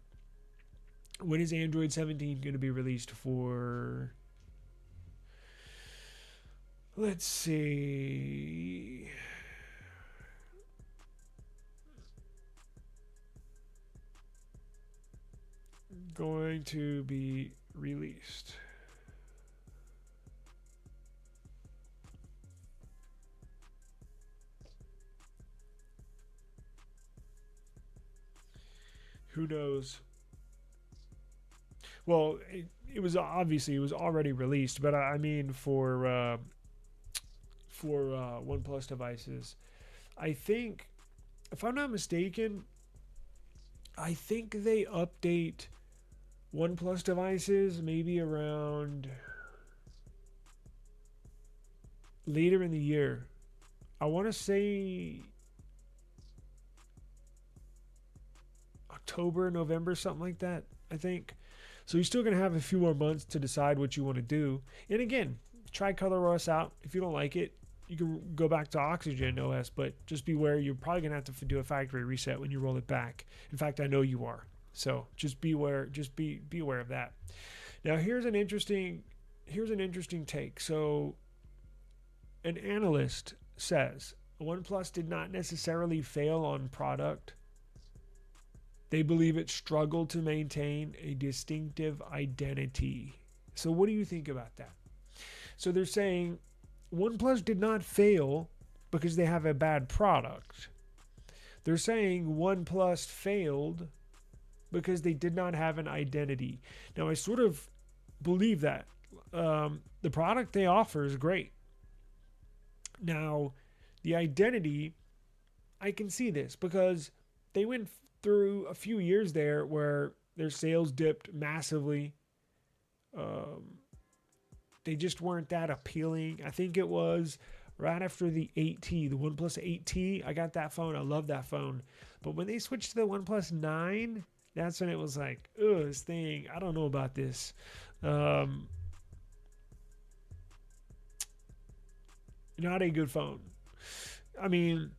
When is Android 17 going to be released for? Let's see. Going to be released. Who knows? Well, it was already released, but I mean for OnePlus devices, I think, if I'm not mistaken, I think they update OnePlus devices maybe around later in the year. I want to say October, November, something like that, I think. So you're still going to have a few more months to decide what you want to do. And again, try ColorOS out. If you don't like it, you can go back to Oxygen OS, but just beware, you're probably going to have to do a factory reset when you roll it back. In fact, I know you are. So just beware of that. Now, here's an interesting here's an interesting take. So, an analyst says OnePlus did not necessarily fail on product. They believe it struggled to maintain a distinctive identity. So, what do you think about that? So, they're saying OnePlus did not fail because they have a bad product. They're saying OnePlus failed because they did not have an identity. Now, I sort of believe that. The product they offer is great. Now, the identity, I can see this because they went through a few years there where their sales dipped massively. They just weren't that appealing. I think it was right after the 8T, the OnePlus 8T. I got that phone. I love that phone. But when they switched to the OnePlus 9, that's when it was like, ugh, this thing, I don't know about this. Not a good phone. I mean,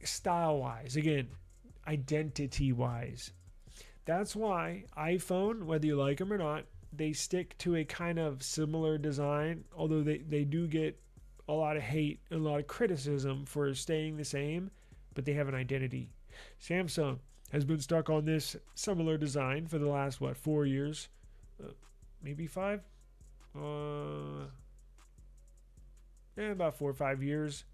style-wise, again, identity-wise. That's why iPhone, whether you like them or not, they stick to a kind of similar design, although they do get a lot of hate and a lot of criticism for staying the same, but they have an identity. Samsung has been stuck on this similar design for the last, 4 years? Maybe 5? About 4 or 5 years.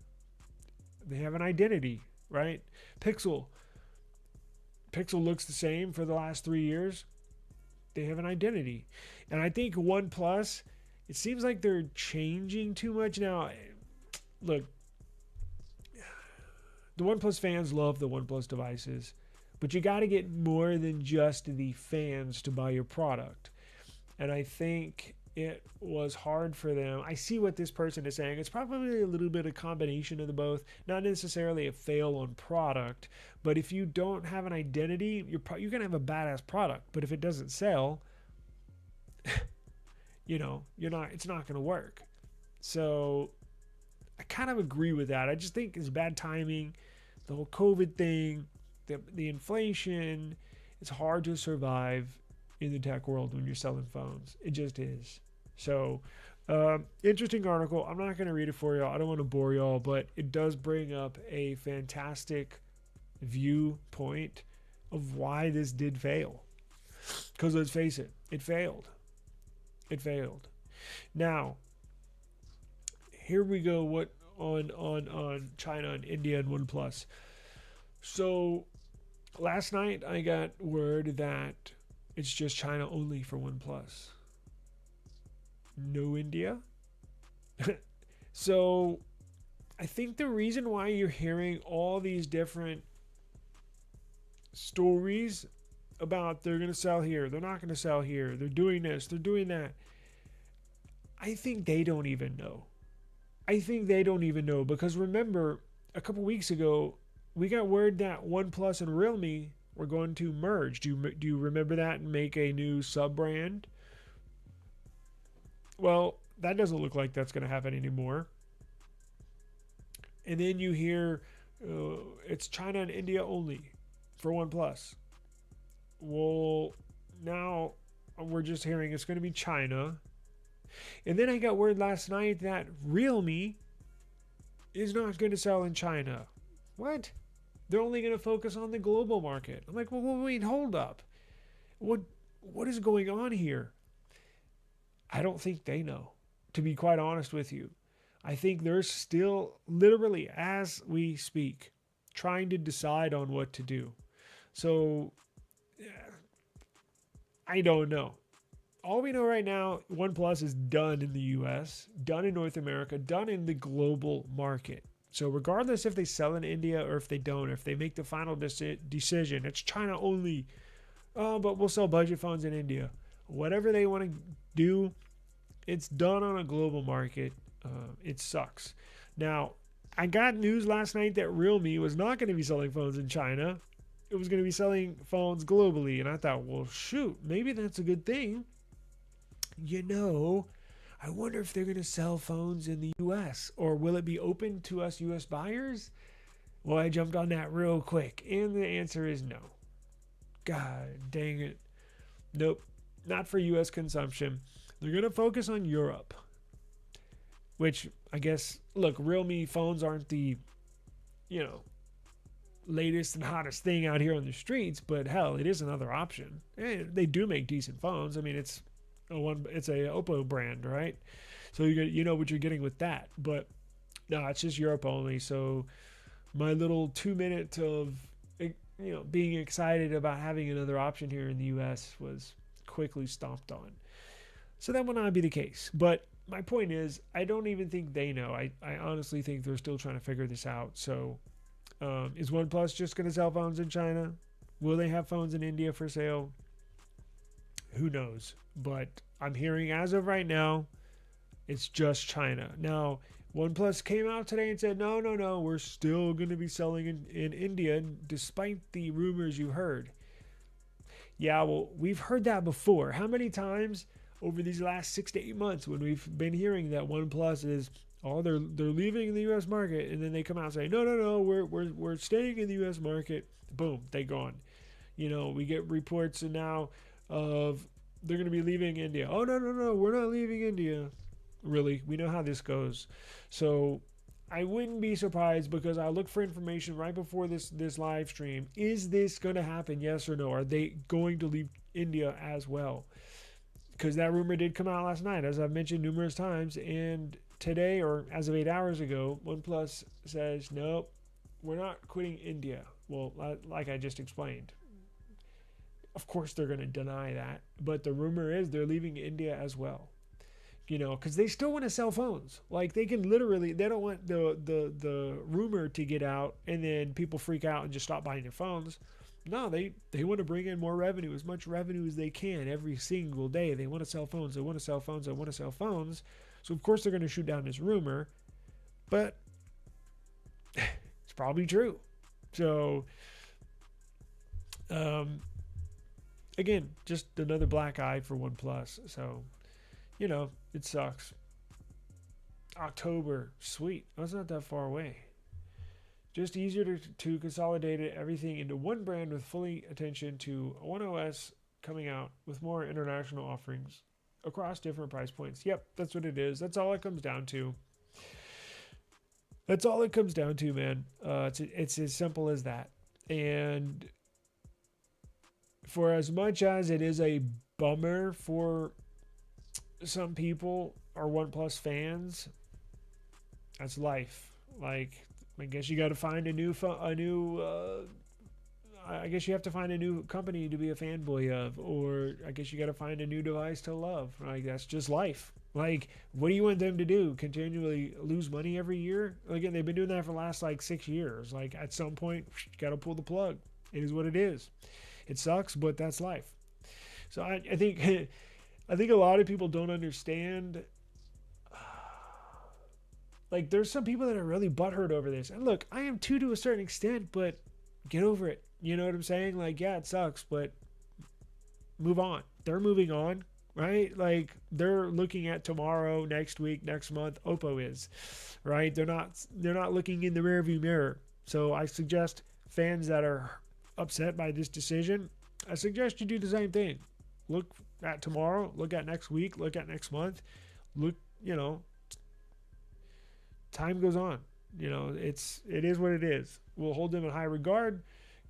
They have an identity, right? Pixel looks the same for the last 3 years. They have an identity. And I think OnePlus, it seems like they're changing too much now. Look, the OnePlus fans love the OnePlus devices, but you got to get more than just the fans to buy your product. And I think it was hard for them. I see what this person is saying. It's probably a little bit of combination of the both. Not necessarily a fail on product, but if you don't have an identity, you're going to have a badass product. But if it doesn't sell, it's not going to work. So I kind of agree with that. I just think it's bad timing. The whole COVID thing, the inflation, it's hard to survive in the tech world when you're selling phones. It just is. So, interesting article. I'm not going to read it for y'all. I don't want to bore y'all, but it does bring up a fantastic viewpoint of why this did fail. Because let's face it, it failed. It failed. Now, here we go. What on China and India and OnePlus. So, last night I got word that it's just China only for OnePlus. No India. So I think the reason why you're hearing all these different stories about they're going to sell here, they're not going to sell here, they're doing this, they're doing that, I think they don't even know. Because remember, a couple weeks ago, we got word that OnePlus and Realme were going to merge. Do you remember that and make a new sub-brand? Well, that doesn't look like that's going to happen anymore. And then you hear it's China and India only for OnePlus. Well, now we're just hearing it's going to be China. And then I got word last night that Realme is not going to sell in China. What? They're only going to focus on the global market. I'm like, well, wait, hold up. What is going on here? I don't think they know, to be quite honest with you. I think they're still, literally, as we speak, trying to decide on what to do. So, I don't know. All we know right now, OnePlus is done in the US, done in North America, done in the global market. So regardless if they sell in India or if they don't, or if they make the final decision, it's China only. Oh, but we'll sell budget phones in India. Whatever they want to do, it's done on a global market. It sucks. Now, I got news last night that Realme was not going to be selling phones in China. It was going to be selling phones globally. And I thought, well, shoot, maybe that's a good thing. I wonder if they're going to sell phones in the US, or will it be open to us US buyers? Well, I jumped on that real quick, and the answer is no. God dang it. Nope, not for US consumption. They're going to focus on Europe, which I guess, look, Realme phones aren't the, you know, latest and hottest thing out here on the streets, but hell, it is another option. And they do make decent phones. I mean, it's a Oppo brand, right? So you know what you're getting with that. But no, it's just Europe only. So my little 2 minute of being excited about having another option here in the U.S. was quickly stomped on. So that will not be the case. But my point is, I don't even think they know. I honestly think they're still trying to figure this out. So is OnePlus just going to sell phones in China? Will they have phones in India for sale? Who knows? But I'm hearing as of right now, it's just China. Now, OnePlus came out today and said, no, we're still going to be selling in India, despite the rumors you heard. Yeah, well, we've heard that before. How many times over these last 6 to 8 months when we've been hearing that OnePlus is, they're leaving the U.S. market, and then they come out and say, no, we're staying in the U.S. market. Boom, they gone. We get reports now of they're going to be leaving India. Oh, no, we're not leaving India. Really, we know how this goes. So I wouldn't be surprised, because I looked for information right before this live stream. Is this going to happen? Yes or no? Are they going to leave India as well? Because that rumor did come out last night, as I've mentioned numerous times. And today, or as of 8 hours ago, OnePlus says, nope, we're not quitting India. Well, like I just explained. Of course they're going to deny that. But the rumor is they're leaving India as well. Because they still want to sell phones. Like, they can literally, they don't want the rumor to get out and then people freak out and just stop buying their phones. No, they want to bring in more revenue, as much revenue as they can every single day. They want to sell phones. They want to sell phones. They want to sell phones. So, of course, they're going to shoot down this rumor. But it's probably true. So, again, just another black eye for OnePlus. So, it sucks. October, sweet. That's not that far away. Just easier to consolidate everything into one brand with fully attention to One OS coming out with more international offerings across different price points. Yep, that's what it is. That's all it comes down to. That's all it comes down to, man. It's as simple as that. And for as much as it is a bummer for some people are OnePlus fans, that's life. Like, I guess you got to find I guess you have to find a new company to be a fanboy of, or I guess you got to find a new device to love. Like, that's just life. Like, what do you want them to do? Continually lose money every year? Again, they've been doing that for the last 6 years. Like, at some point, you got to pull the plug. It is what it is. It sucks, but that's life. So I think I think a lot of people don't understand. Like, there's some people that are really butthurt over this. And look, I am too, to a certain extent, but get over it. You know what I'm saying? Like, yeah, it sucks, but move on. They're moving on, right? Like, they're looking at tomorrow, next week, next month. Oppo is, right? They're not looking in the rearview mirror. So I suggest fans that are upset by this decision, I suggest you do the same thing. Look at tomorrow, look at next week, look at next month. Look, time goes on. It is what it is. We'll hold them in high regard.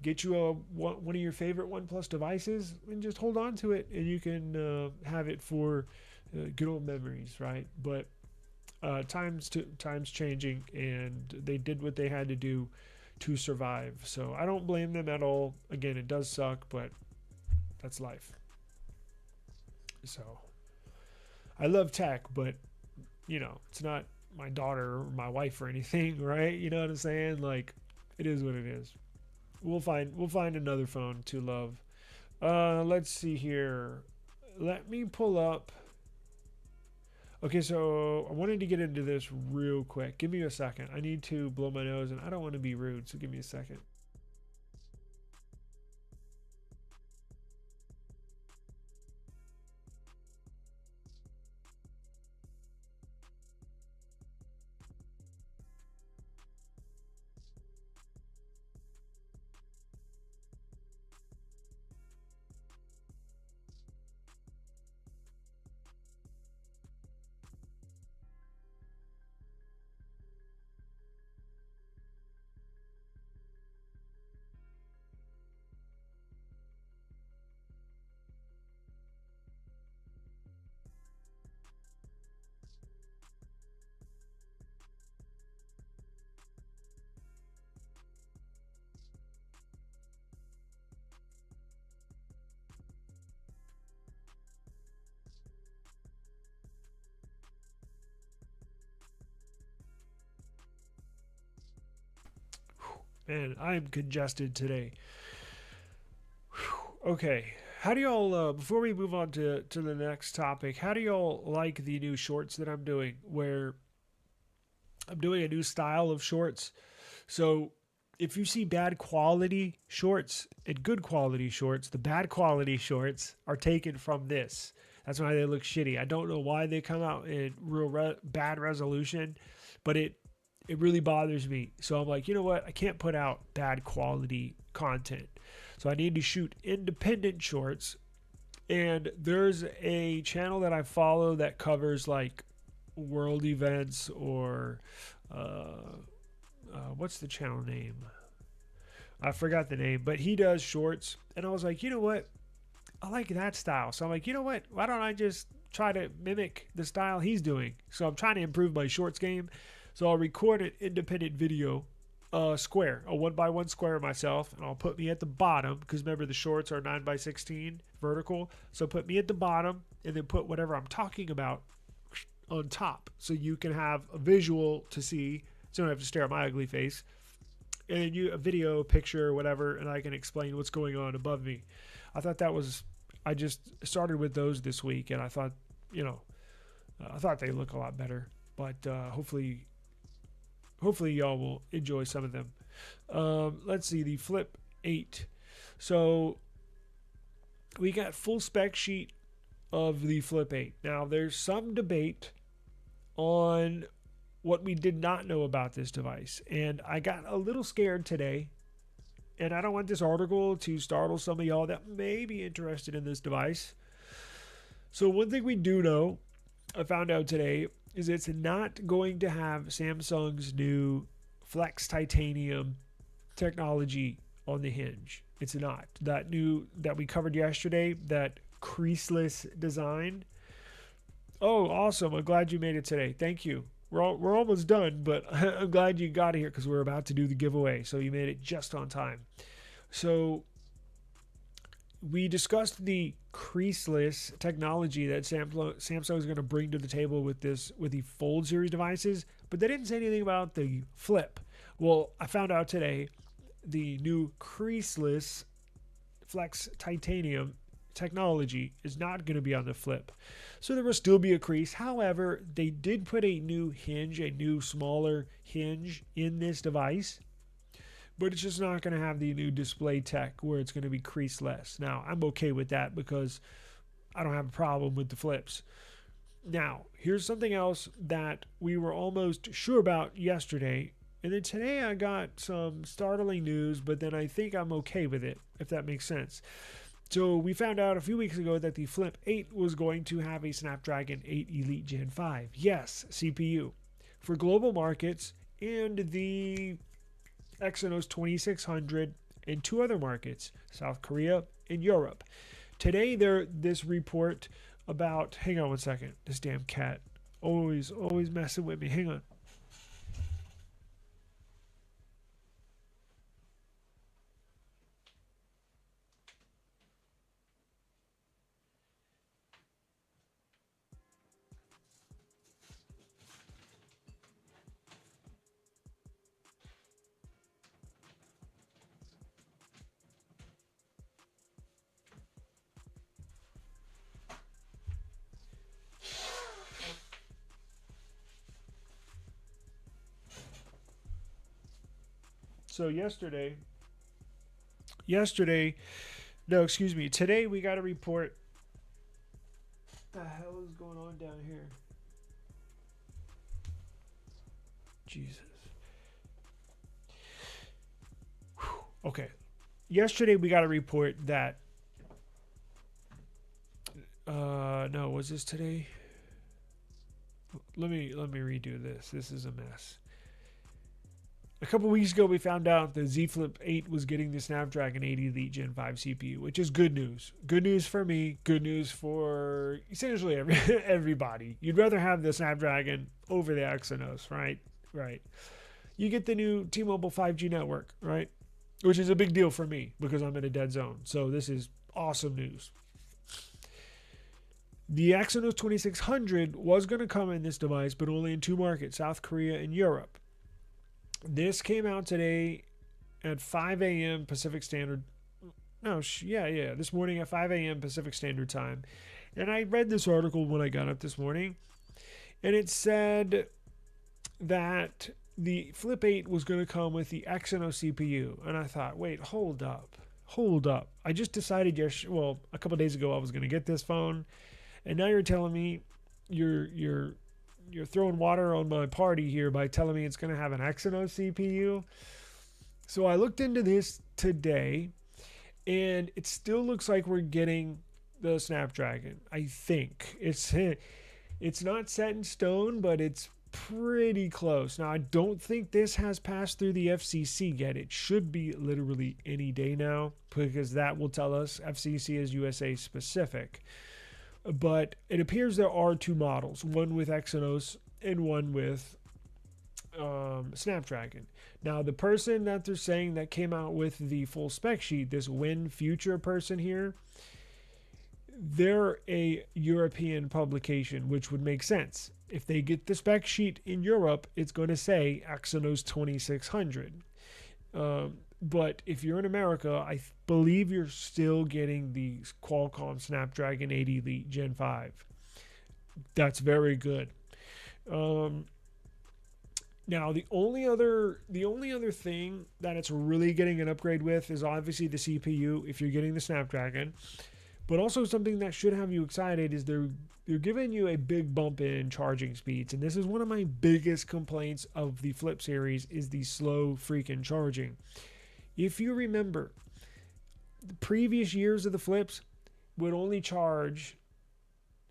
Get you one of your favorite OnePlus devices and just hold on to it, and you can have it for good old memories, right? But times changing, and they did what they had to do to survive. So I don't blame them at all. Again, it does suck, but that's life. So I love tech, but it's not my daughter or my wife or anything, right? You know what I'm saying? Like, it is what it is. We'll find another phone to love. Let's see here. Let me pull up. Okay, so I wanted to get into this real quick. Give me a second. I need to blow my nose, and I don't want to be rude, so give me a second. Man, I am congested today. Whew. Okay. How do y'all, before we move on to the next topic, how do y'all like the new shorts that I'm doing, where I'm doing a new style of shorts? So if you see bad quality shorts and good quality shorts, the bad quality shorts are taken from this. That's why they look shitty. I don't know why they come out in real bad resolution, but it really bothers me. So I'm like, you know what? I can't put out bad quality content. So I need to shoot independent shorts. And there's a channel that I follow that covers like world events or what's the channel name? I forgot the name, but he does shorts. And I was like, you know what? I like that style. So I'm like, you know what? Why don't I just try to mimic the style he's doing? So I'm trying to improve my shorts game. So I'll record an independent video, square, a 1x1 square myself, and I'll put me at the bottom, because remember the shorts are 9x16 vertical. So put me at the bottom and then put whatever I'm talking about on top, so you can have a visual to see, so you don't have to stare at my ugly face. And then a video, picture, whatever, and I can explain what's going on above me. I thought that was, I just started with those this week, and I thought, I thought they look a lot better. But hopefully y'all will enjoy some of them. Let's see, the Flip 8. So we got full spec sheet of the Flip 8. Now there's some debate on what we did not know about this device, and I got a little scared today, and I don't want this article to startle some of y'all that may be interested in this device. So one thing we do know, I found out today, is it's not going to have Samsung's new Flex Titanium technology on the hinge. It's not. That we covered yesterday, that creaseless design. Oh, awesome. I'm glad you made it today. Thank you. We're almost done, but I'm glad you got here because we're about to do the giveaway. So you made it just on time. So we discussed the creaseless technology that Samsung is going to bring to the table with the Fold series devices, but they didn't say anything about the Flip. Well, I found out today the new creaseless Flex Titanium technology is not going to be on the Flip. So there will still be a crease. However, they did put a new hinge, a new smaller hinge in this device, but it's just not going to have the new display tech where it's going to be creaseless. Now, I'm okay with that because I don't have a problem with the Flips. Now, here's something else that we were almost sure about yesterday, and then today I got some startling news, but then I think I'm okay with it, if that makes sense. So we found out a few weeks ago that the Flip 8 was going to have a Snapdragon 8 Elite Gen 5. Yes, CPU. For global markets and the Exynos 2600 and two other markets, South Korea and Europe. Today, this report about, hang on one second, this damn cat, always messing with me, hang on. So today we got a report. What the hell is going on down here? Jesus. Whew. Okay. Yesterday we got a report that no, was this today? Let me redo this. This is a mess. A couple weeks ago, we found out the Z Flip 8 was getting the Snapdragon 8 Elite Gen 5 CPU, which is good news. Good news for me. Good news for essentially everybody. You'd rather have the Snapdragon over the Exynos, right? Right. You get the new T-Mobile 5G network, right? Which is a big deal for me because I'm in a dead zone. So this is awesome news. The Exynos 2600 was going to come in this device, but only in two markets, South Korea and Europe. This came out today at 5 a.m. Pacific Standard. No, yeah. This morning at 5 a.m. Pacific Standard Time. And I read this article when I got up this morning. And it said that the Flip 8 was going to come with the Exynos CPU. And I thought, wait, hold up. I just decided a couple days ago I was going to get this phone. And now you're telling me you're throwing water on my party here by telling me it's going to have an Exynos CPU. So I looked into this today, and it still looks like we're getting the Snapdragon. I think it's not set in stone, but it's pretty close. Now, I don't think this has passed through the FCC yet. It should be literally any day now, because that will tell us FCC is USA specific. But it appears there are two models, one with Exynos and one with Snapdragon. Now, the person that they're saying that came out with the full spec sheet, this Win Future person here, they're a European publication, which would make sense. If they get the spec sheet in Europe, it's going to say Exynos 2600. But if you're in America, I believe you're still getting the Qualcomm Snapdragon 8 Elite Gen 5. That's very good. Now, the only other thing that it's really getting an upgrade with is obviously the CPU if you're getting the Snapdragon. But also something that should have you excited is they're giving you a big bump in charging speeds. And this is one of my biggest complaints of the Flip series is the slow freaking charging. If you remember, the previous years of the Flips would only charge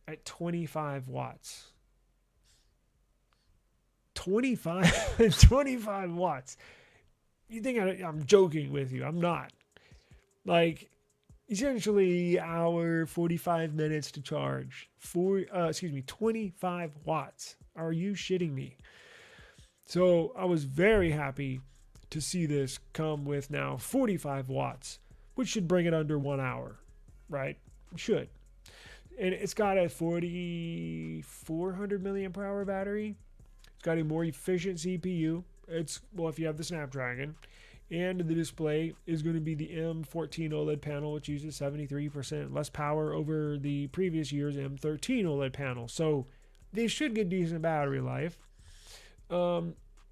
at 25 watts. 25 watts. You think I'm joking with you? I'm not. Like, essentially hour 45 minutes to charge 25 watts. Are you shitting me? So I was very happy to see this come with now 45 watts, which should bring it under 1 hour, right? It should. And it's got a 4,400 milliamp hour battery. It's got a more efficient CPU. If you have the Snapdragon. And the display is going to be the M14 OLED panel, which uses 73% less power over the previous year's M13 OLED panel. So they should get decent battery life,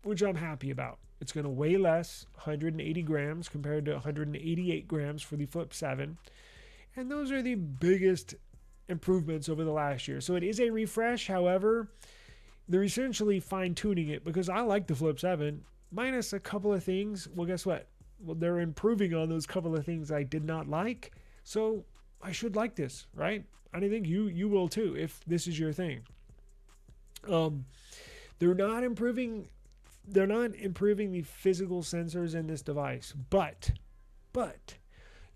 which I'm happy about. It's going to weigh less, 180 grams compared to 188 grams for the Flip 7. And those are the biggest improvements over the last year. So it is a refresh. However, they're essentially fine-tuning it because I like the Flip 7. Minus a couple of things. Well, guess what? Well, they're improving on those couple of things I did not like. So I should like this, right? And I think you will too if this is your thing. They're not improving the physical sensors in this device, but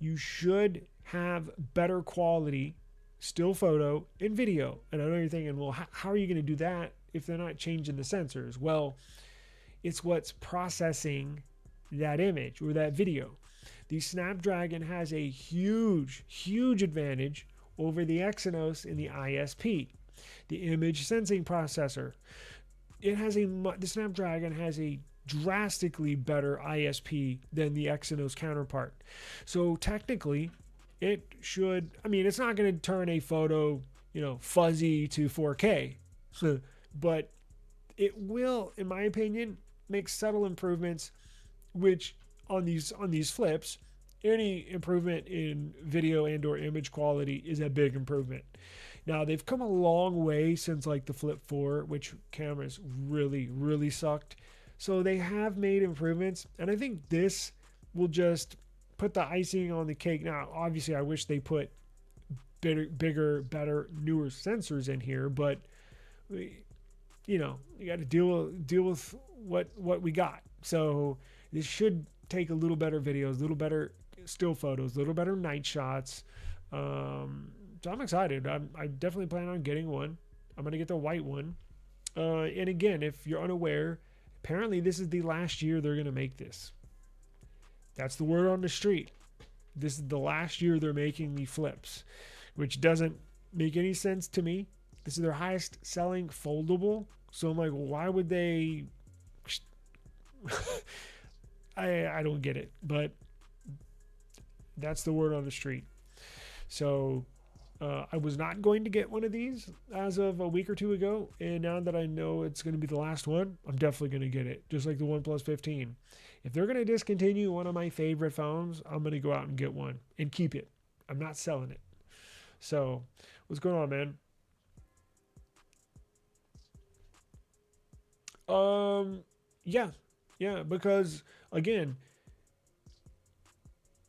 you should have better quality still photo and video. And I know you're thinking, well, how are you going to do that if they're not changing the sensors? Well, it's what's processing that image or that video. The Snapdragon has a huge advantage over the Exynos in the ISP, the image sensing processor. The Snapdragon has a drastically better ISP than the Exynos counterpart. So technically, it's not going to turn a photo, fuzzy to 4K, but it will, in my opinion, make subtle improvements, which on these Flips, any improvement in video and or image quality is a big improvement. Now, they've come a long way since like the Flip 4, which cameras really sucked. So they have made improvements, and I think this will just put the icing on the cake. Now, obviously, I wish they put bigger, better, newer sensors in here, but you got to deal with what we got. So this should take a little better videos, a little better still photos, a little better night shots. So I'm excited. I definitely plan on getting one. I'm going to get the white one. And again, if you're unaware, apparently this is the last year they're going to make this. That's the word on the street. This is the last year they're making the Flips, which doesn't make any sense to me. This is their highest selling foldable. So I'm like, why would they I don't get it, but that's the word on the street. So I was not going to get one of these as of a week or two ago, and now that I know it's going to be the last one, I'm definitely going to get it, just like the OnePlus 15. If they're going to discontinue one of my favorite phones, I'm going to go out and get one and keep it. I'm not selling it. So, what's going on, man? Yeah, because again,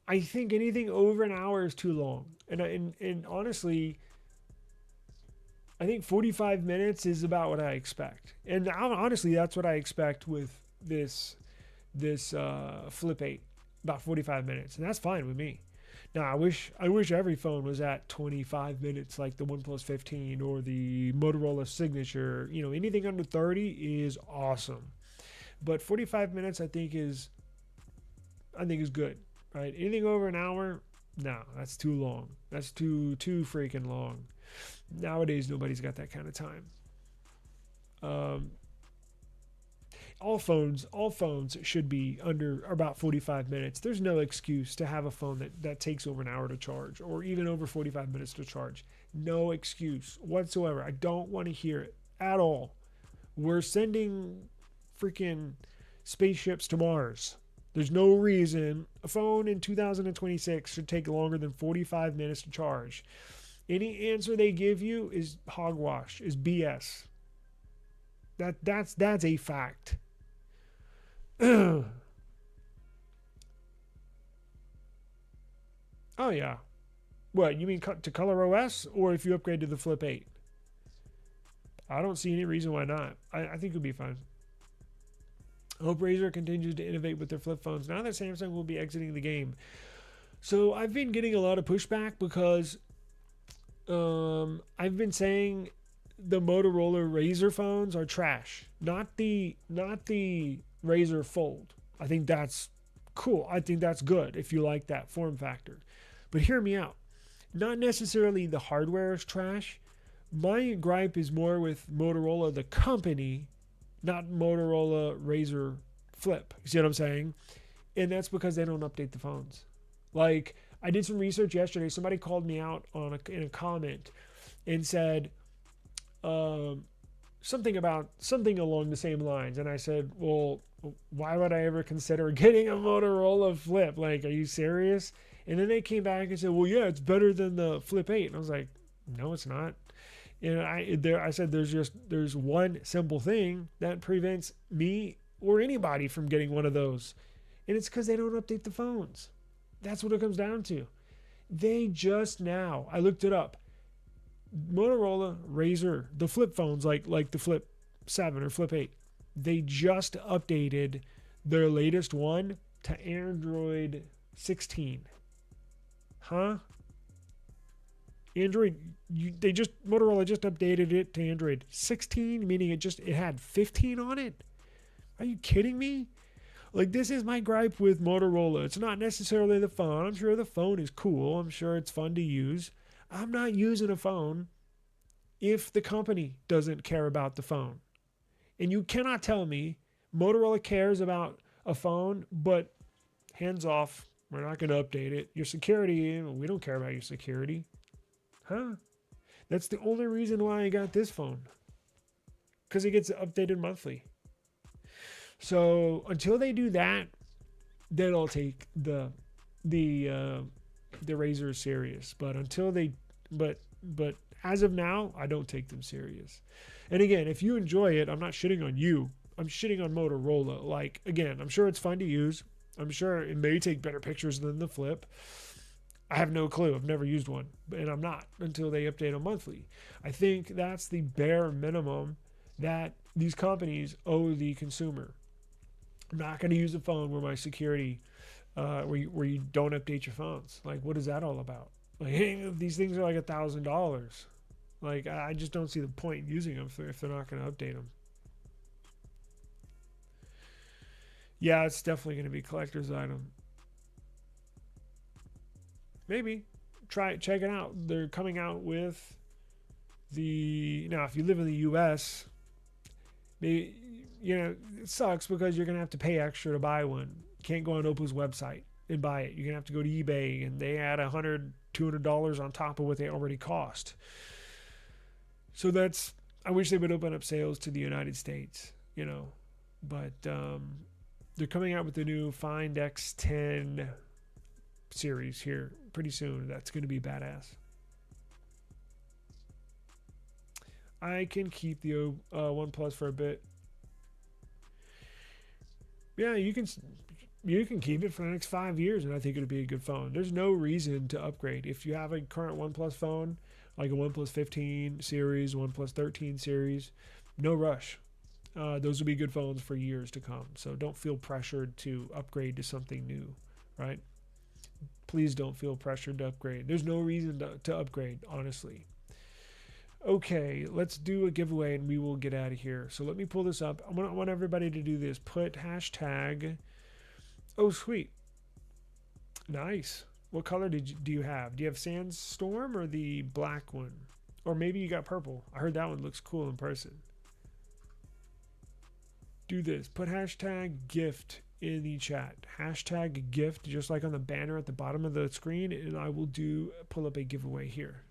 I think anything over an hour is too long, and honestly, I think 45 minutes is about what I expect, and honestly, that's what I expect with this Flip 8, about 45 minutes, and that's fine with me. Now, I wish every phone was at 25 minutes, like the OnePlus 15 or the Motorola Signature. Anything under 30 is awesome, but 45 minutes I think is good. Right? Anything over an hour, no, that's too long. That's too freaking long. Nowadays, nobody's got that kind of time. All phones should be under about 45 minutes. There's no excuse to have a phone that takes over an hour to charge, or even over 45 minutes to charge. No excuse whatsoever. I don't want to hear it at all. We're sending freaking spaceships to Mars. There's no reason a phone in 2026 should take longer than 45 minutes to charge. Any answer they give you is hogwash, is BS. That's a fact. Oh yeah. What, you mean to ColorOS, or if you upgrade to the Flip 8? I don't see any reason why not. I think it'll be fine. I hope Razer continues to innovate with their flip phones now that Samsung will be exiting the game. So I've been getting a lot of pushback because I've been saying the Motorola Razer phones are trash, not the Razer Fold. I think that's cool. I think that's good if you like that form factor. But hear me out. Not necessarily the hardware is trash. My gripe is more with Motorola, the company, not Motorola Razer Flip. You see what I'm saying? And that's because they don't update the phones. Like, I did some research yesterday. Somebody called me out in a comment and said something along the same lines. And I said, well, why would I ever consider getting a Motorola Flip? Like, are you serious? And then they came back and said, well, yeah, it's better than the Flip 8. And I was like, no, it's not. And I said there's one simple thing that prevents me or anybody from getting one of those. And it's because they don't update the phones. That's what it comes down to. They just now, I looked it up, Motorola, Razer, the flip phones like the Flip 7 or Flip 8, they just updated their latest one to Android 16. Huh? Motorola just updated it to Android 16, meaning it had 15 on it. Are you kidding me? Like, this is my gripe with Motorola. It's not necessarily the phone. I'm sure the phone is cool. I'm sure it's fun to use. I'm not using a phone if the company doesn't care about the phone. And you cannot tell me Motorola cares about a phone, but hands off, we're not going to update it. Your security, we don't care about your security. Huh? That's the only reason why I got this phone. Because it gets updated monthly. So until they do that, then I'll take the Razer serious. But but as of now, I don't take them serious. And again, if you enjoy it, I'm not shitting on you. I'm shitting on Motorola. Like, again, I'm sure it's fun to use. I'm sure it may take better pictures than the Flip. I have no clue. I've never used one, and I'm not until they update them monthly. I think that's the bare minimum that these companies owe the consumer. I'm not going to use a phone where my security, where you don't update your phones. Like, what is that all about? Like, these things are like $1,000. Like, I just don't see the point in using them if they're not going to update them. Yeah, it's definitely going to be a collector's item. Maybe. Check it out. They're coming out with now, if you live in the US, maybe, it sucks because you're going to have to pay extra to buy one. Can't go on Oppo's website and buy it. You're gonna have to go to eBay, and they add $100-$200 on top of what they already cost. So I wish they would open up sales to the United States, but they're coming out with the new Find X10 series here pretty soon. That's going to be badass. I can keep the OnePlus for a bit. Yeah, you can keep it for the next 5 years, and I think it'll be a good phone. There's no reason to upgrade. If you have a current OnePlus phone, like a OnePlus 15 series, OnePlus 13 series, no rush. Those will be good phones for years to come. So don't feel pressured to upgrade to something new, right? Please don't feel pressured to upgrade. There's no reason to upgrade, honestly. Okay, let's do a giveaway and we will get out of here. So let me pull this up. I want everybody to do this. Put hashtag. Oh, sweet. Nice. What color do you have? Do you have Sandstorm or the black one? Or maybe you got purple. I heard that one looks cool in person. Do this. Put hashtag gift in the chat. Hashtag gift, just like on the banner at the bottom of the screen, and I will pull up a giveaway here.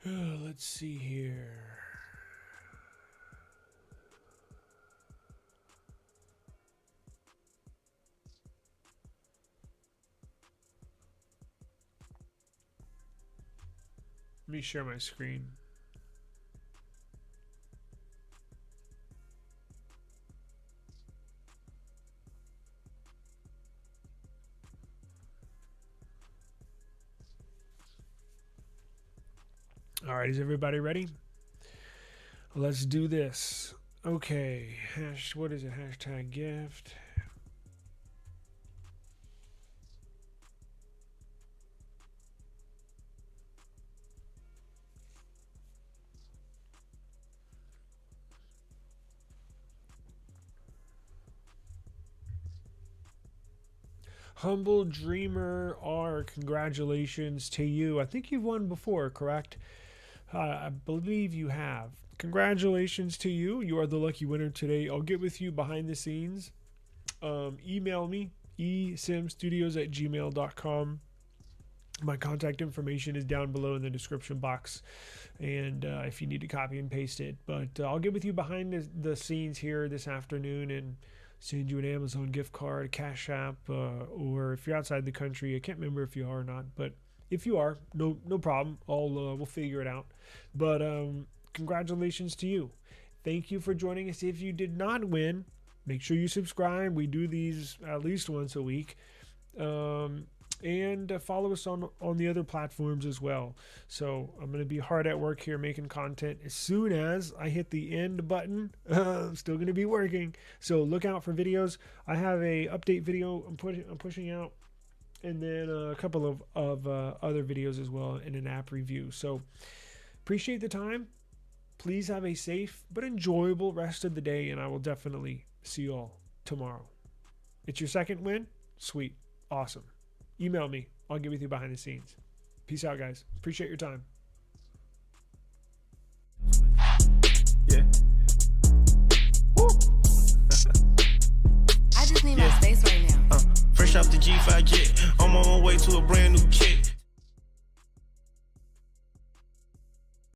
Let's see here. Let me share my screen. All right, is everybody ready? Let's do this. Okay, what is it? Hashtag gift. Humble Dreamer R, congratulations to you. I think you've won before, correct? I believe you have. Congratulations to you. You are the lucky winner today. I'll get with you behind the scenes. Email me, esimstudios@gmail.com. My contact information is down below in the description box, and if you need to copy and paste it. But I'll get with you behind the scenes here this afternoon and send you an Amazon gift card, a Cash App, or if you're outside the country, I can't remember if you are or not, but if you are, no problem. We'll figure it out. But congratulations to you. Thank you for joining us. If you did not win, make sure you subscribe. We do these at least once a week. And follow us on the other platforms as well. So I'm going to be hard at work here making content. As soon as I hit the end button, I'm still going to be working. So look out for videos. I have a update video I'm pushing out, and then a couple of other videos as well, and an app review. So appreciate the time. Please have a safe but enjoyable rest of the day, and I will definitely see you all tomorrow. It's your second win? Sweet. Awesome. Email me. I'll get with you behind the scenes. Peace out, guys. Appreciate your time. Yeah. Woo. I just need my space right now. Fresh off the G5 jet, I'm on my way to a brand new kit.